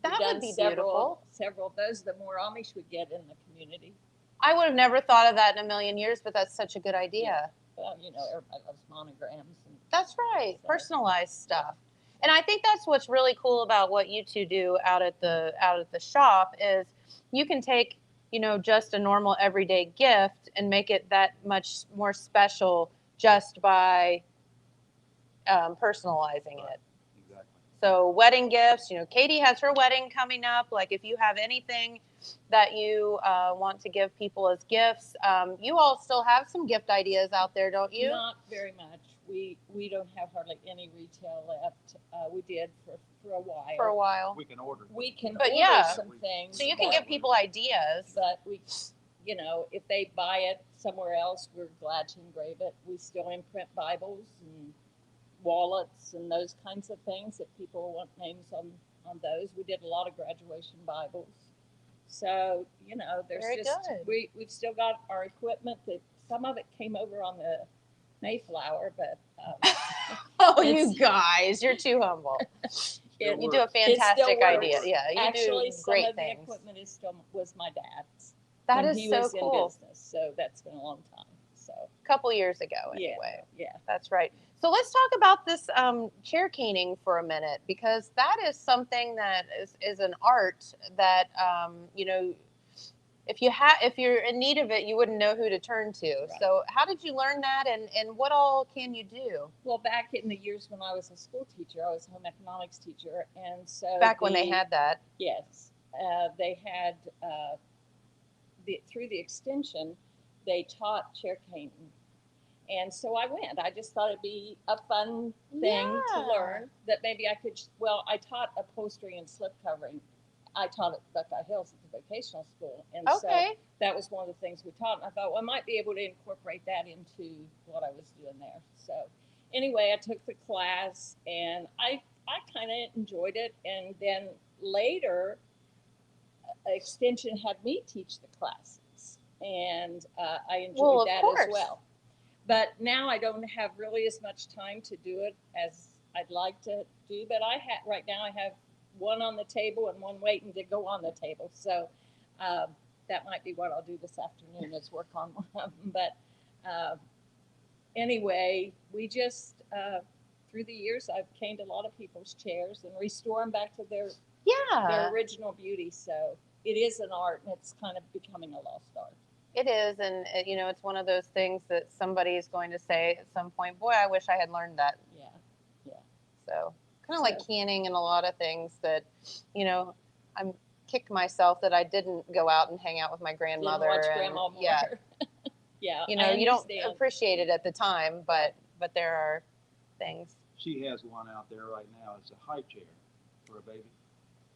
That We've would done be several, beautiful. Several of those. The more Amish we get in the community, I would have never thought of that in a million years, but that's such a good idea. you know, everybody loves monograms. And That's right. So- Personalized stuff. And I think that's what's really cool about what you two do out at the shop is you can take, you know, just a normal everyday gift and make it that much more special just by personalizing Right. it. Exactly. So wedding gifts, you know, Katie has her wedding coming up. Like if you have anything that you want to give people as gifts, you all still have some gift ideas out there, don't you? Not very much. We don't have hardly any retail left. We did for a while. For a while. We can order. We can But order yeah. some things. So you can but- give people ideas. But we, you know, if they buy it somewhere else, we're glad to engrave it. We still imprint Bibles and wallets and those kinds of things if people want names on those. We did a lot of graduation Bibles. So, you know, there's Very just, good. we've still got our equipment that some of it came over on the Mayflower, but Oh, you It's- guys, you're too humble. it, You do a It still fantastic works. idea. Yeah, you actually do some great of the things. equipment is still was my dad's. That when is he so was in cool. business, so that's been a long time. So A couple years ago, anyway. yeah. That's right. So let's talk about this chair caning for a minute because that is something that is an art that you know, if you're in need of it, you wouldn't know who to turn to. Right. So how did you learn that, and what all can you do? Well, back in the years when I was a school teacher, I was a home economics teacher, and so Back when they had that. yes, they had through the extension, they taught chair caning, and so I went. I just thought it'd be a fun thing to Yeah. learn that maybe I could. Well, I taught upholstery and slip covering. I taught at Buckeye Hills at the vocational school, and so Okay. that was one of the things we taught. And I thought, well, I might be able to incorporate that into what I was doing there. So anyway, I took the class and I kind of enjoyed it. And then later, Extension had me teach the classes, and I enjoyed Well, of that course. as well. But now I don't have really as much time to do it as I'd like to do. But right now I have one on the table and one waiting to go on the table. So that might be what I'll do this afternoon is work on one of them. But anyway, we just through the years I've caned a lot of people's chairs and restore them back to their Yeah, original beauty. So it is an art, and it's kind of becoming a lost art. it is, and you know, it's one of those things that somebody is going to say at some point, "Boy, I wish I had learned that." Yeah. So kind of like So- canning and a lot of things that, you know, I'm kick myself that I didn't go out and hang out with my grandmother. Didn't watch and, Grandma more. Yeah, Yeah. you I know, you don't understand. appreciate it at the time, but there are things. She has one out there right now. It's a high chair for a baby,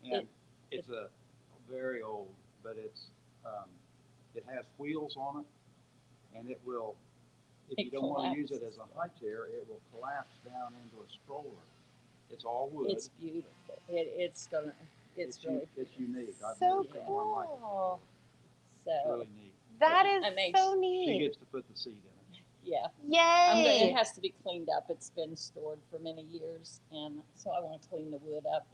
and it's a very old, but it has wheels on it, and it will. If It you don't want to use it collapses. as a high chair, it will collapse down into a stroller. It's all wood. It's beautiful. It's really It's unique. I've So never seen one like it. cool. It's so really neat. That I is made- so She neat. gets to put the seat in it. yeah. Yay! It has to be cleaned up. It's been stored for many years, and so I want to clean the wood up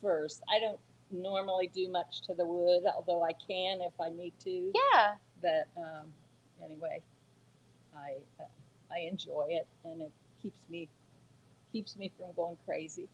first. I don't normally do much to the wood, although I can if I need to. Yeah. But anyway, I enjoy it, and it keeps me keeps me from going crazy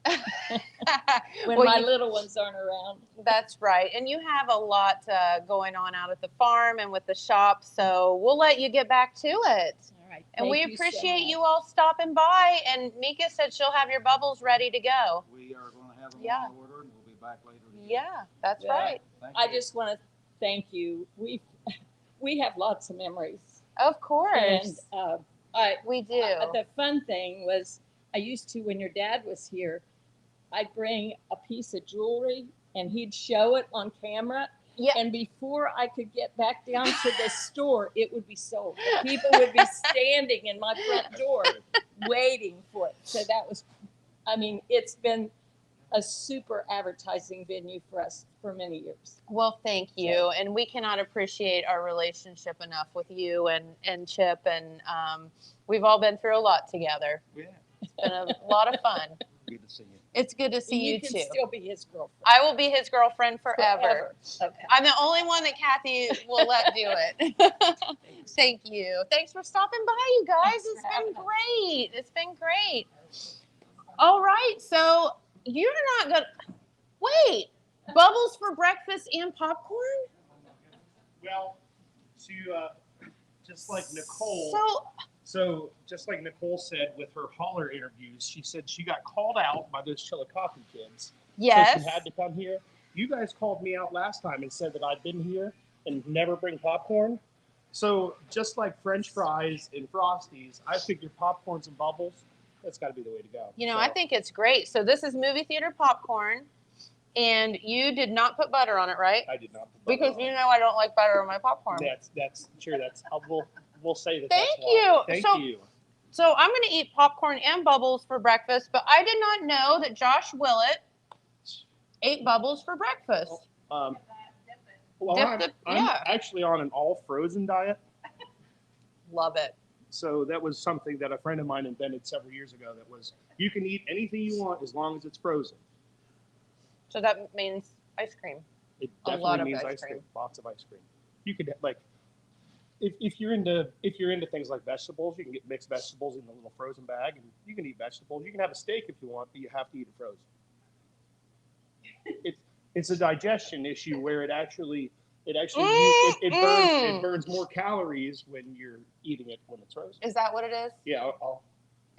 when Well, my you- little ones aren't around. That's right. And you have a lot going on out at the farm and with the shop, so we'll let you get back to it. All right. And thank we you so appreciate much. you all stopping by. And Mika said she'll have your bubbles ready to go. We are going to have them Yeah. on order, and we'll be back later. today. Yeah, that's Yeah. right. Thank I you. just want to thank you. We have lots of memories. Of And course. We do. the fun thing was, I used to, when your dad was here, I'd bring a piece of jewelry and he'd show it on camera. Yeah. And before I could get back down to the store, it would be sold. People would be standing in my front door waiting for it. So that was, I mean, it's been a super advertising venue for us for many years. Well, thank you. And we cannot appreciate our relationship enough with you and Chip. And we've all been through a lot together. Yeah. It's been a lot of fun. Good to see you. It's good to see And you can too. still be his girlfriend. I will be his girlfriend forever. Okay. I'm the only one that Kathy will let do it. Thank you. Thanks for stopping by, you guys. Thanks It's for been having us. great. It's been great. All right. So you're not going to wait. Bubbles for breakfast and popcorn? Well, to just like Nicole. So Just like Nicole said with her hauler interviews, she said she got called out by those Chillicothe kids. yes. So she had to come here. You guys called me out last time and said that I'd been here and never bring popcorn. So just like French fries and Frosties, I figure popcorns and bubbles, that's got to be the way to go. You know, So, I think it's great. So this is movie theater popcorn, and you did not put butter on it, right? I did not. put butter Because on you it. know I don't like butter on my popcorn. That's sure. We'll say that. Thank that's why. you. Thank So- you. So I'm going to eat popcorn and bubbles for breakfast, but I did not know that Josh Willett ate bubbles for breakfast. Well, I'm yeah. actually on an all frozen diet. Love it. So that was something that a friend of mine invented several years ago. That was you can eat anything you want as long as it's frozen. So that means ice cream. It A definitely lot of means ice ice cream. cream. Lots of ice cream. You could like if you're into things like vegetables, you can get mixed vegetables in a little frozen bag, and you can eat vegetables. You can have a steak if you want, but you have to eat it frozen. It's a digestion issue where it actually Mm-mm. burns more calories when you're eating it when it's frozen. Is that what it is? Yeah,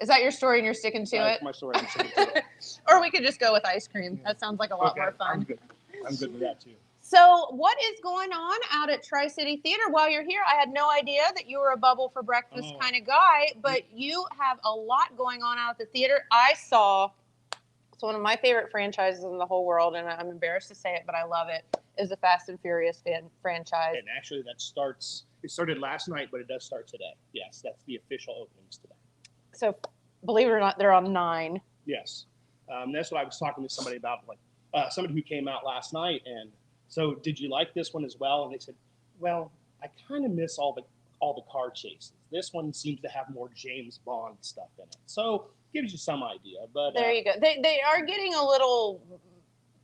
Is that your story and you're sticking to that's it? my story. I'm sticking to it. Or we could just go with ice cream. Yeah. That sounds like a lot Okay, more fun. I'm good. I'm good with that too. So, what is going on out at Tri City Theater while you're here? I had no idea that you were a bubble for breakfast Oh. kind of guy, but you have a lot going on out at the theater. I saw it's one of my favorite franchises in the whole world, and I'm embarrassed to say it, but I love it. Is the Fast and Furious franchise? And actually, it started last night, but it does start today. Yes, that's the official openings today. So, believe it or not, they're on 9. Yes, that's what I was talking to somebody about, like somebody who came out last night. And so, did you like this one as well? And they said, well, I kind of miss all the car chases. This one seems to have more James Bond stuff in it. So, gives you some idea. But There you go. They are getting a little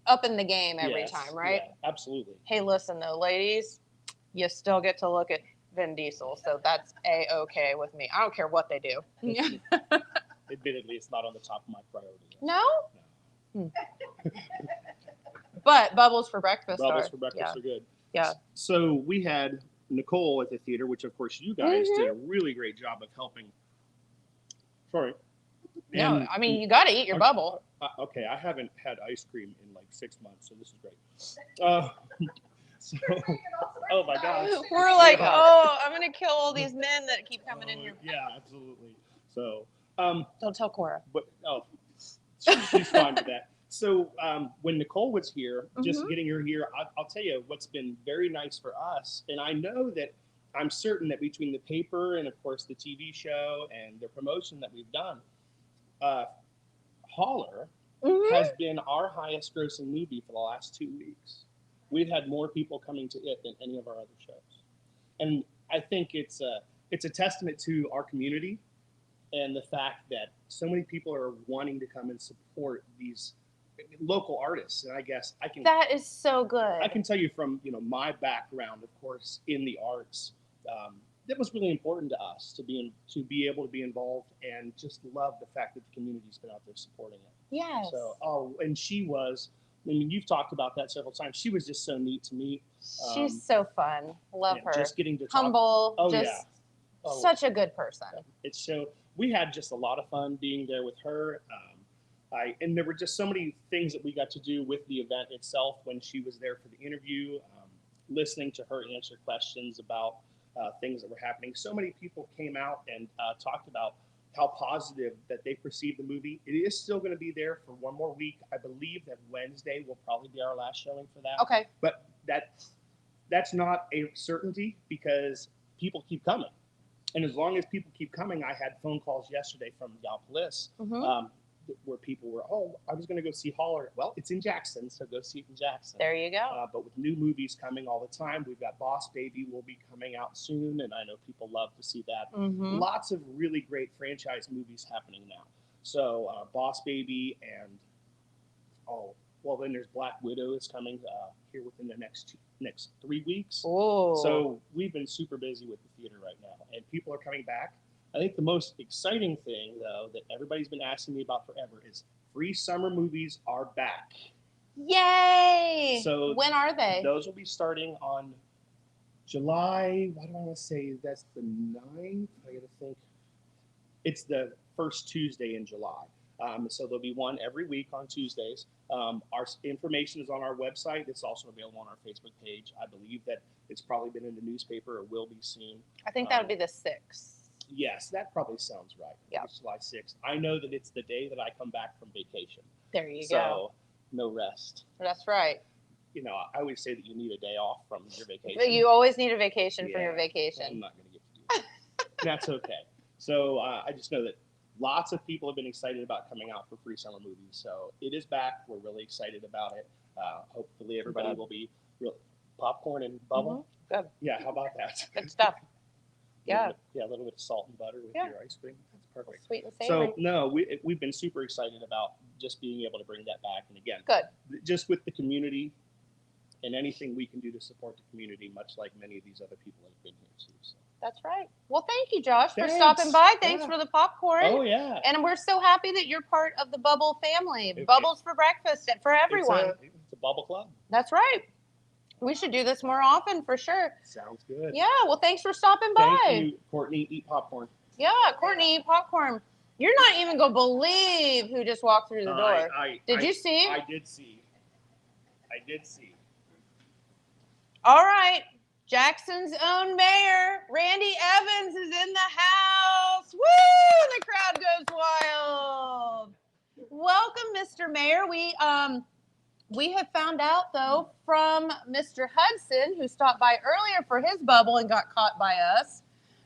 up in the game every yes, time, right? Yeah, absolutely. Hey, listen though, ladies, you still get to look at Vin Diesel, so that's A-okay with me. I don't care what they do. Admittedly, it's not on the top of my priority list. No? But bubbles for breakfast Bubbles are. for breakfast are good. Yeah. So we had Nicole at the theater, which of course you guys Mm-hmm. did a really great job of helping. Sorry. No, And- I mean, you got to eat your bubble. Okay, I haven't had ice cream in like 6 months, so this is great. So, oh my gosh. We're like, Yeah. oh, I'm going to kill all these men that keep coming in here. Yeah, absolutely. So, Don't tell Cora. but she's fine with that. So when Nicole was here, just Mhm. getting her here, I'll tell you what's been very nice for us. And I know that I'm certain that between the paper and of course the TV show and the promotion that we've done, Holler Mhm. has been our highest grossing movie for the last 2 weeks. We've had more people coming to it than any of our other shows. And I think it's a testament to our community and the fact that so many people are wanting to come and support these local artists. And I guess I can That is so good. tell you from my background, of course, in the arts, that was really important to us to be able to be involved and just love the fact that the community's been out there supporting it. Yes. So, and she was, I mean, you've talked about that several times. She was just so neat to meet. She's so fun. Love and her. Just getting to talk. Humble. Oh, just yeah. Oh, such a good person. It's so, we had just a lot of fun being there with her. And there were just so many things that we got to do with the event itself when she was there for the interview, listening to her answer questions about things that were happening. So many people came out and talked about how positive that they perceived the movie. It is still going to be there for one more week. I believe that Wednesday will probably be our last showing for that. Okay. But that's not a certainty because people keep coming. And as long as people keep coming, I had phone calls yesterday from Gallipolis where people were, I was going to go see Holler. Well, it's in Jackson, so go see it in Jackson. There you go. But with new movies coming all the time, we've got Boss Baby will be coming out soon, and I know people love to see that. Mm-hmm. Lots of really great franchise movies happening now. So Boss Baby and then there's Black Widow is coming here within the next 3 weeks. Oh. So we've been super busy with the theater right now, and people are coming back. I think the most exciting thing, though, that everybody's been asking me about forever is free summer movies are back. Yay! So when are they? Those will be starting on July, what do I want to say? That's the 9th? I got to think. It's the first Tuesday in July. So there'll be one every week on Tuesdays. Our information is on our website. It's also available on our Facebook page. I believe that it's probably been in the newspaper or will be soon. I think that would be the 6th. Yes, that probably sounds right. Yeah. It's July 6th. I know that it's the day that I come back from vacation. There you go. So no rest. That's right. You know, I always say that you need a day off from your vacation. But you always need a vacation from your I'm vacation. not going to get to do that. That's okay. So I just know that lots of people have been excited about coming out for free summer movies. So it is back. We're really excited about it. Hopefully everybody will be real popcorn and bubble. Mm-hmm. Good. Yeah, how about that? Good stuff. Yeah. A little bit of salt and butter with your ice cream. That's perfect. Sweet and savory. So no, we've been super excited about just being able to bring that back. And again, good. Just with the community and anything we can do to support the community, much like many of these other people that have been here too. So. That's right. Well, thank you, Josh, for Thanks. stopping by. Thanks for the popcorn. Oh, yeah. And we're so happy that you're part of the Bubble family. Bubbles for breakfast for everyone. It's a Bubble Club. That's right. We should do this more often for sure. Sounds good. Yeah. Well, thanks for stopping by. Thank you, Courtney. Eat popcorn. Yeah, Courtney, eat popcorn. You're not even going to believe who just walked through the door. Did you see? I did see. All right. Jackson's own mayor, Randy Evans, is in the house. Woo! The crowd goes wild. Welcome, Mr. Mayor. We have found out, though, from Mr. Hudson, who stopped by earlier for his bubble and got caught by us,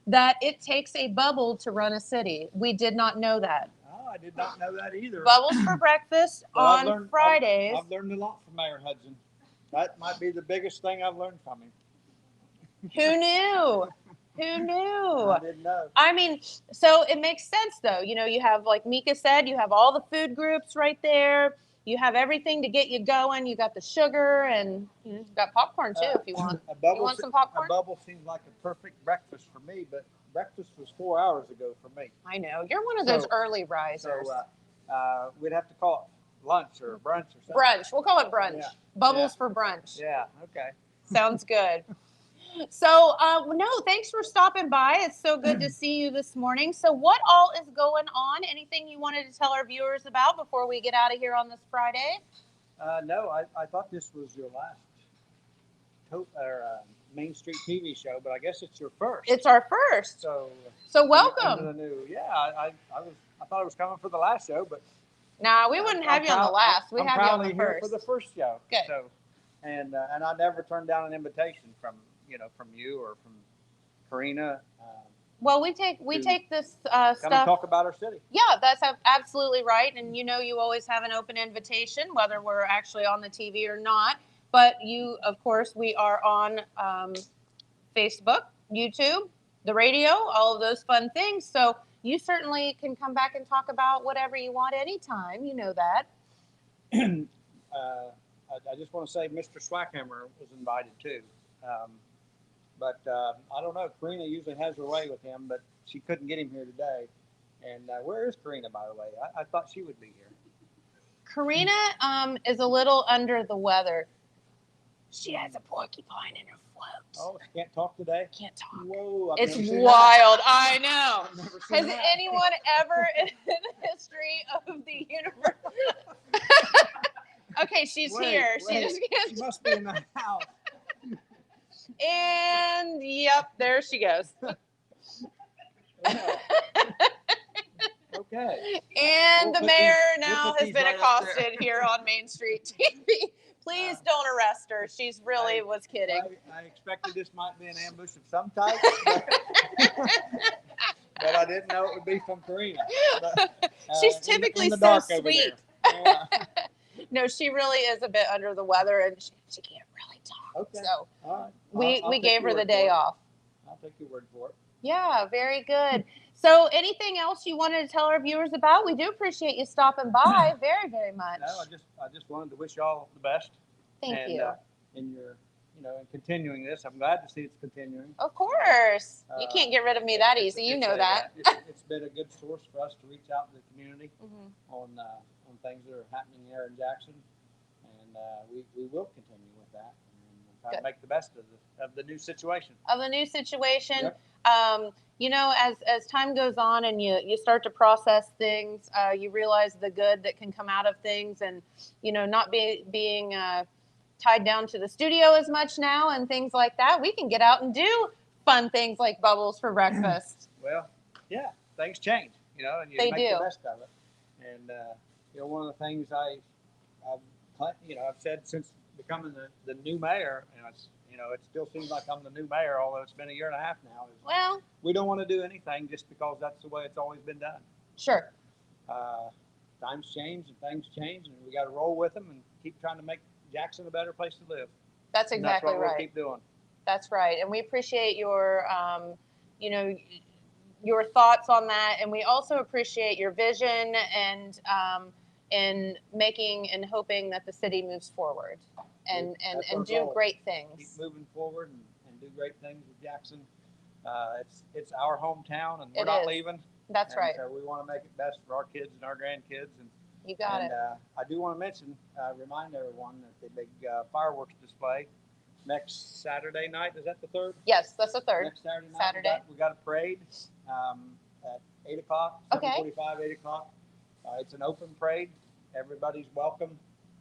that it takes a bubble to run a city. We did not know that. Oh, I did not know that either. Bubbles for breakfast on Fridays. I've learned a lot from Mayor Hudson. That might be the biggest thing I've learned from him. Who knew? Who knew? I didn't know. I mean, so it makes sense, though. You know, you have, like Mika said, you have all the food groups right there. You have everything to get you going. You got the sugar and you've got popcorn, too, if you want. You want some popcorn? A bubble seems like a perfect breakfast for me, but breakfast was 4 hours ago for me. I know. You're one of those early risers. So we'd have to call it lunch or brunch or something. Brunch. We'll call it brunch. Yeah. Bubbles for brunch. Yeah, okay. Sounds good. So, no, thanks for stopping by. It's so good to see you this morning. So what all is going on? Anything you wanted to tell our viewers about before we get out of here on this Friday? No, I thought this was your last Main Street TV show, but I guess it's your first. It's our first. So welcome. I thought I was coming for the last show, but nah, we wouldn't have you on the last. We have you on the here first. for the first show. Good. So, and I never turned down an invitation from you or from Karina. Well, we take this Come stuff. and talk about our city. Yeah, that's absolutely right. And you always have an open invitation, whether we're actually on the TV or not. But of course, we are on Facebook, YouTube, the radio, all of those fun things. So you certainly can come back and talk about whatever you want anytime. You know that. I just want to say Mr. Swackhammer was invited too. But I don't know. Karina usually has her way with him, but she couldn't get him here today. And where is Karina, by the way? I thought she would be here. Karina is a little under the weather. She has a porcupine in her throat. Oh, she can't talk today? Can't talk. Whoa. I've It's never seen wild. I know. I've never seen Has that. anyone ever in the history of the universe? Okay, she's Wait, here. She wait. just can't. She must be in the house. And yep, there she goes. Yeah. Okay. And We'll the put mayor these- now we'll put has these been right up there. accosted here on Main Street TV. Please don't arrest her. She's really was kidding. I expected this might be an ambush of some type, but I didn't know it would be from Karina. But, She's in typically the so dark over sweet. there. Yeah. No, she really is a bit under the weather, and she can't really talk. Okay. So All right. we I'll take gave your her the word day for it. off. I'll take your word for it. Yeah, very good. So anything else you wanted to tell our viewers about? We do appreciate you stopping by very, very much. No, I just wanted to wish y'all the best. Thank and, you. In your, in continuing this, I'm glad to see it's continuing. Of course. You can't get rid of me that easy. You know that. It's been a good source for us to reach out to the community on things that are happening here in Jackson, and we will continue with that and we'll try to make the best of the new situation. Of the new situation. Yep. As time goes on and you start to process things, you realize the good that can come out of things, and not being tied down to the studio as much now and things like that. We can get out and do fun things like bubbles for breakfast. Well, yeah, things change, and you They make do. the best of it. And one of the things I've said since becoming the new mayor, and it still seems like I'm the new mayor, although it's been a year and a half now. Well, we don't want to do anything just because that's the way it's always been done. Sure. Times change and things change, and we got to roll with them and keep trying to make Jackson a better place to live. That's exactly and that's what right. We'll keep doing. That's right. And we appreciate your, your thoughts on that. And we also appreciate your vision and in making and hoping that the city moves forward and our do goal. great things. Keep moving forward and do great things with Jackson. It's our hometown, and we're It not is. leaving. That's right. So we want to make it best for our kids and our grandkids. And You got it. I do want to remind everyone that the big fireworks display next Saturday night, is that the 3rd? Yes, that's the 3rd. Next Saturday night. Saturday. We got a parade at 8 o'clock, Okay. 7:45, 8 o'clock. It's an open parade. Everybody's welcome.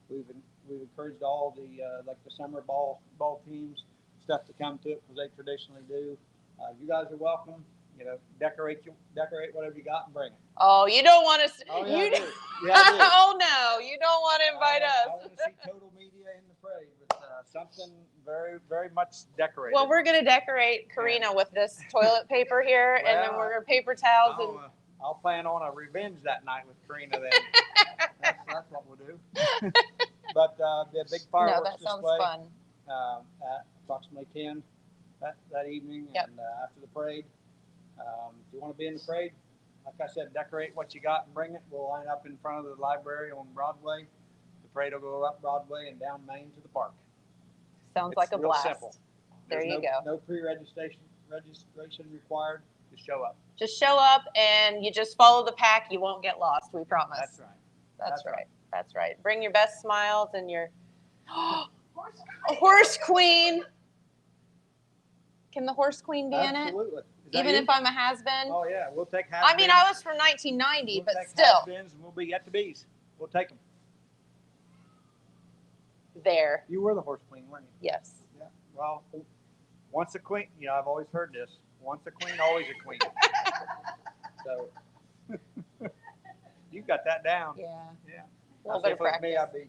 We've encouraged all the summer ball teams, stuff to come to it, because they traditionally do. You guys are welcome. Decorate whatever you got and bring it. Oh, you don't want to. Oh, yeah, I you do. Yeah, I do. Oh no, you don't want to invite I us. want to see total media in the parade with something very, very much decorated. Well, we're gonna decorate Karina with this toilet paper here, and then Well, we're gonna paper towels and. I'll plan on a revenge that night with Karina then. that's what we'll do. But the big fireworks No, that sounds display fun. At approximately 10 that evening, Yep. and after the parade. If you want to be in the parade, like I said, decorate what you got and bring it. We'll line up in front of the library on Broadway. The parade will go up Broadway and down Main to the park. Sounds It's like a real blast. simple. There There's you go. No registration required. Just show up. Just show up and you just follow the pack. You won't get lost. We promise. That's right. That's That's right. right. That's right. Bring your best smiles and your a horse queen. Can the horse queen be in it? Absolutely. Is that Even you? if I'm a has-been? Oh yeah, we'll take half. I mean, I was from 1990, but still. And we'll be at the bees. We'll take them. There. You were the horse queen, weren't you? Yes. Yeah. Well, once a queen, I've always heard this. Once a queen, always a queen. So you got that down. Yeah. Yeah. A little I bit see of if it was me, practice.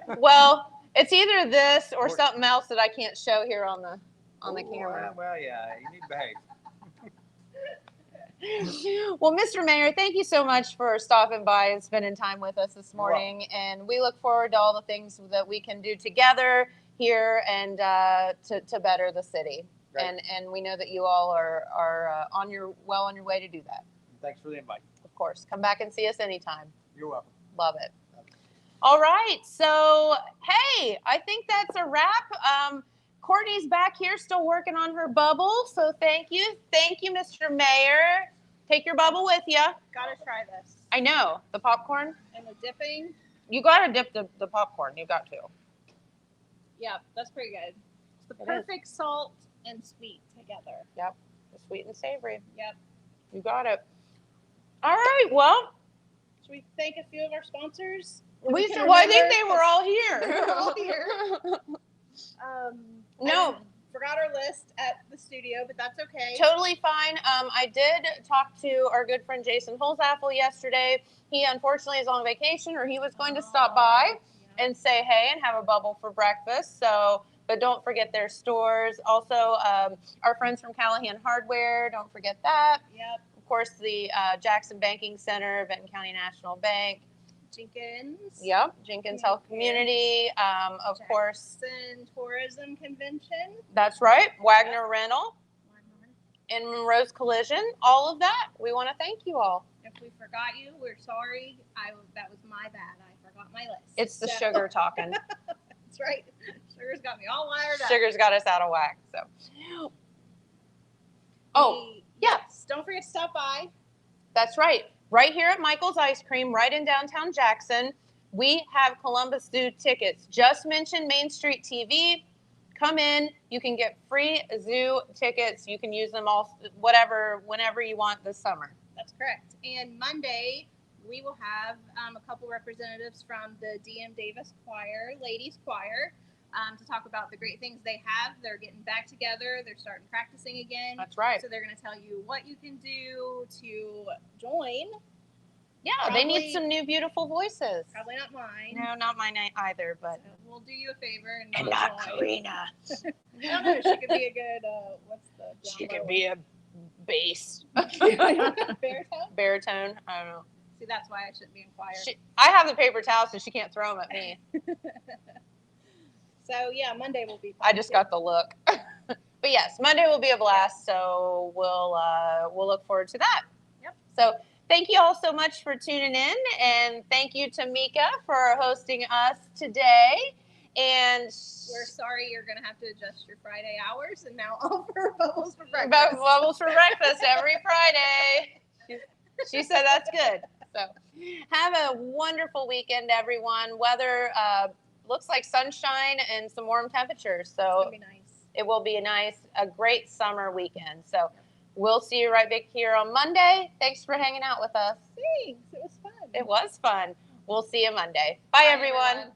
I'd be. Well, it's either this or something else that I can't show here on the camera. Well, yeah, you need to behave. Well, Mr. Mayor, thank you so much for stopping by and spending time with us this morning. And we look forward to all the things that we can do together here and to better the city. Great. And we know that you all are on your way to do that. Thanks for the invite. Of course. Come back and see us anytime. You're welcome. Love it. All right. So, hey, I think that's a wrap. Courtney's back here still working on her bubble. So thank you. Thank you, Mr. Mayor. Take your bubble with you. Gotta try this. I know. The popcorn. And the dipping. You got to dip the popcorn. You got to. Yeah, that's pretty good. It's the It is. perfect salt and sweet together. Yep. The sweet and savory. Yep. You got it. All right. Well, Should we thank a few of our sponsors? we can should, well, I think remember. they were all here. They're all here. No. I forgot our list at the studio, but that's okay. Totally fine. I did talk to our good friend Jason Holzappel yesterday. He unfortunately is on vacation, or he was going to stop by and say hey and have a bubble for breakfast. So, but don't forget their stores. Also, our friends from Callahan Hardware, don't forget that. Yep. Of course, the Jackson Banking Center, Benton County National Bank. Jenkins. Yep, Jenkins Health Community. Of course, Jackson Tourism Convention. that's right, Wagner Rental and Monroe's Collision. All of that. We want to thank you all. If we forgot you, we're sorry. That was my bad. I forgot my list. It's the So- sugar talking. That's right. Sugar's got me all wired up. Sugar's got us out of whack. So, oh, Yes. Don't forget to stop by. that's right. Right here at Michael's Ice Cream, right in downtown Jackson, we have Columbus Zoo tickets. Just mention Main Street TV. Come in. You can get free zoo tickets. You can use them all, whenever you want this summer. That's correct. And Monday, we will have a couple representatives from the DM Davis Choir, Ladies Choir, to talk about the great things they have. They're getting back together. They're starting practicing again. That's right. So they're going to tell you what you can do to join. Yeah, they need Probably- some new beautiful voices. Probably not mine. No, not mine either, but. So we'll do you a favor and And not not join. Karina. I don't know. She could be a good. What's the? She could be a bass. baritone. Baritone. I don't know. See, that's why I shouldn't be in choir. I have the paper towels, so she can't throw them at me. So yeah, Monday will be. I just got the look. But yes, Monday will be a blast, so we'll look forward to that. Yep. So thank you all so much for tuning in, and thank you to Mika for hosting us today. And We're sorry you're gonna have to adjust your Friday hours, and now offer bubbles for breakfast. bubbles for breakfast every Friday. She said that's good. So have a wonderful weekend, everyone. Weather looks like sunshine and some warm temperatures. It's So gonna be nice. it will be a great summer weekend. So we'll see you right back here on Monday. Thanks for hanging out with us. Thanks. It was fun. It was fun. We'll see you Monday. Bye everyone.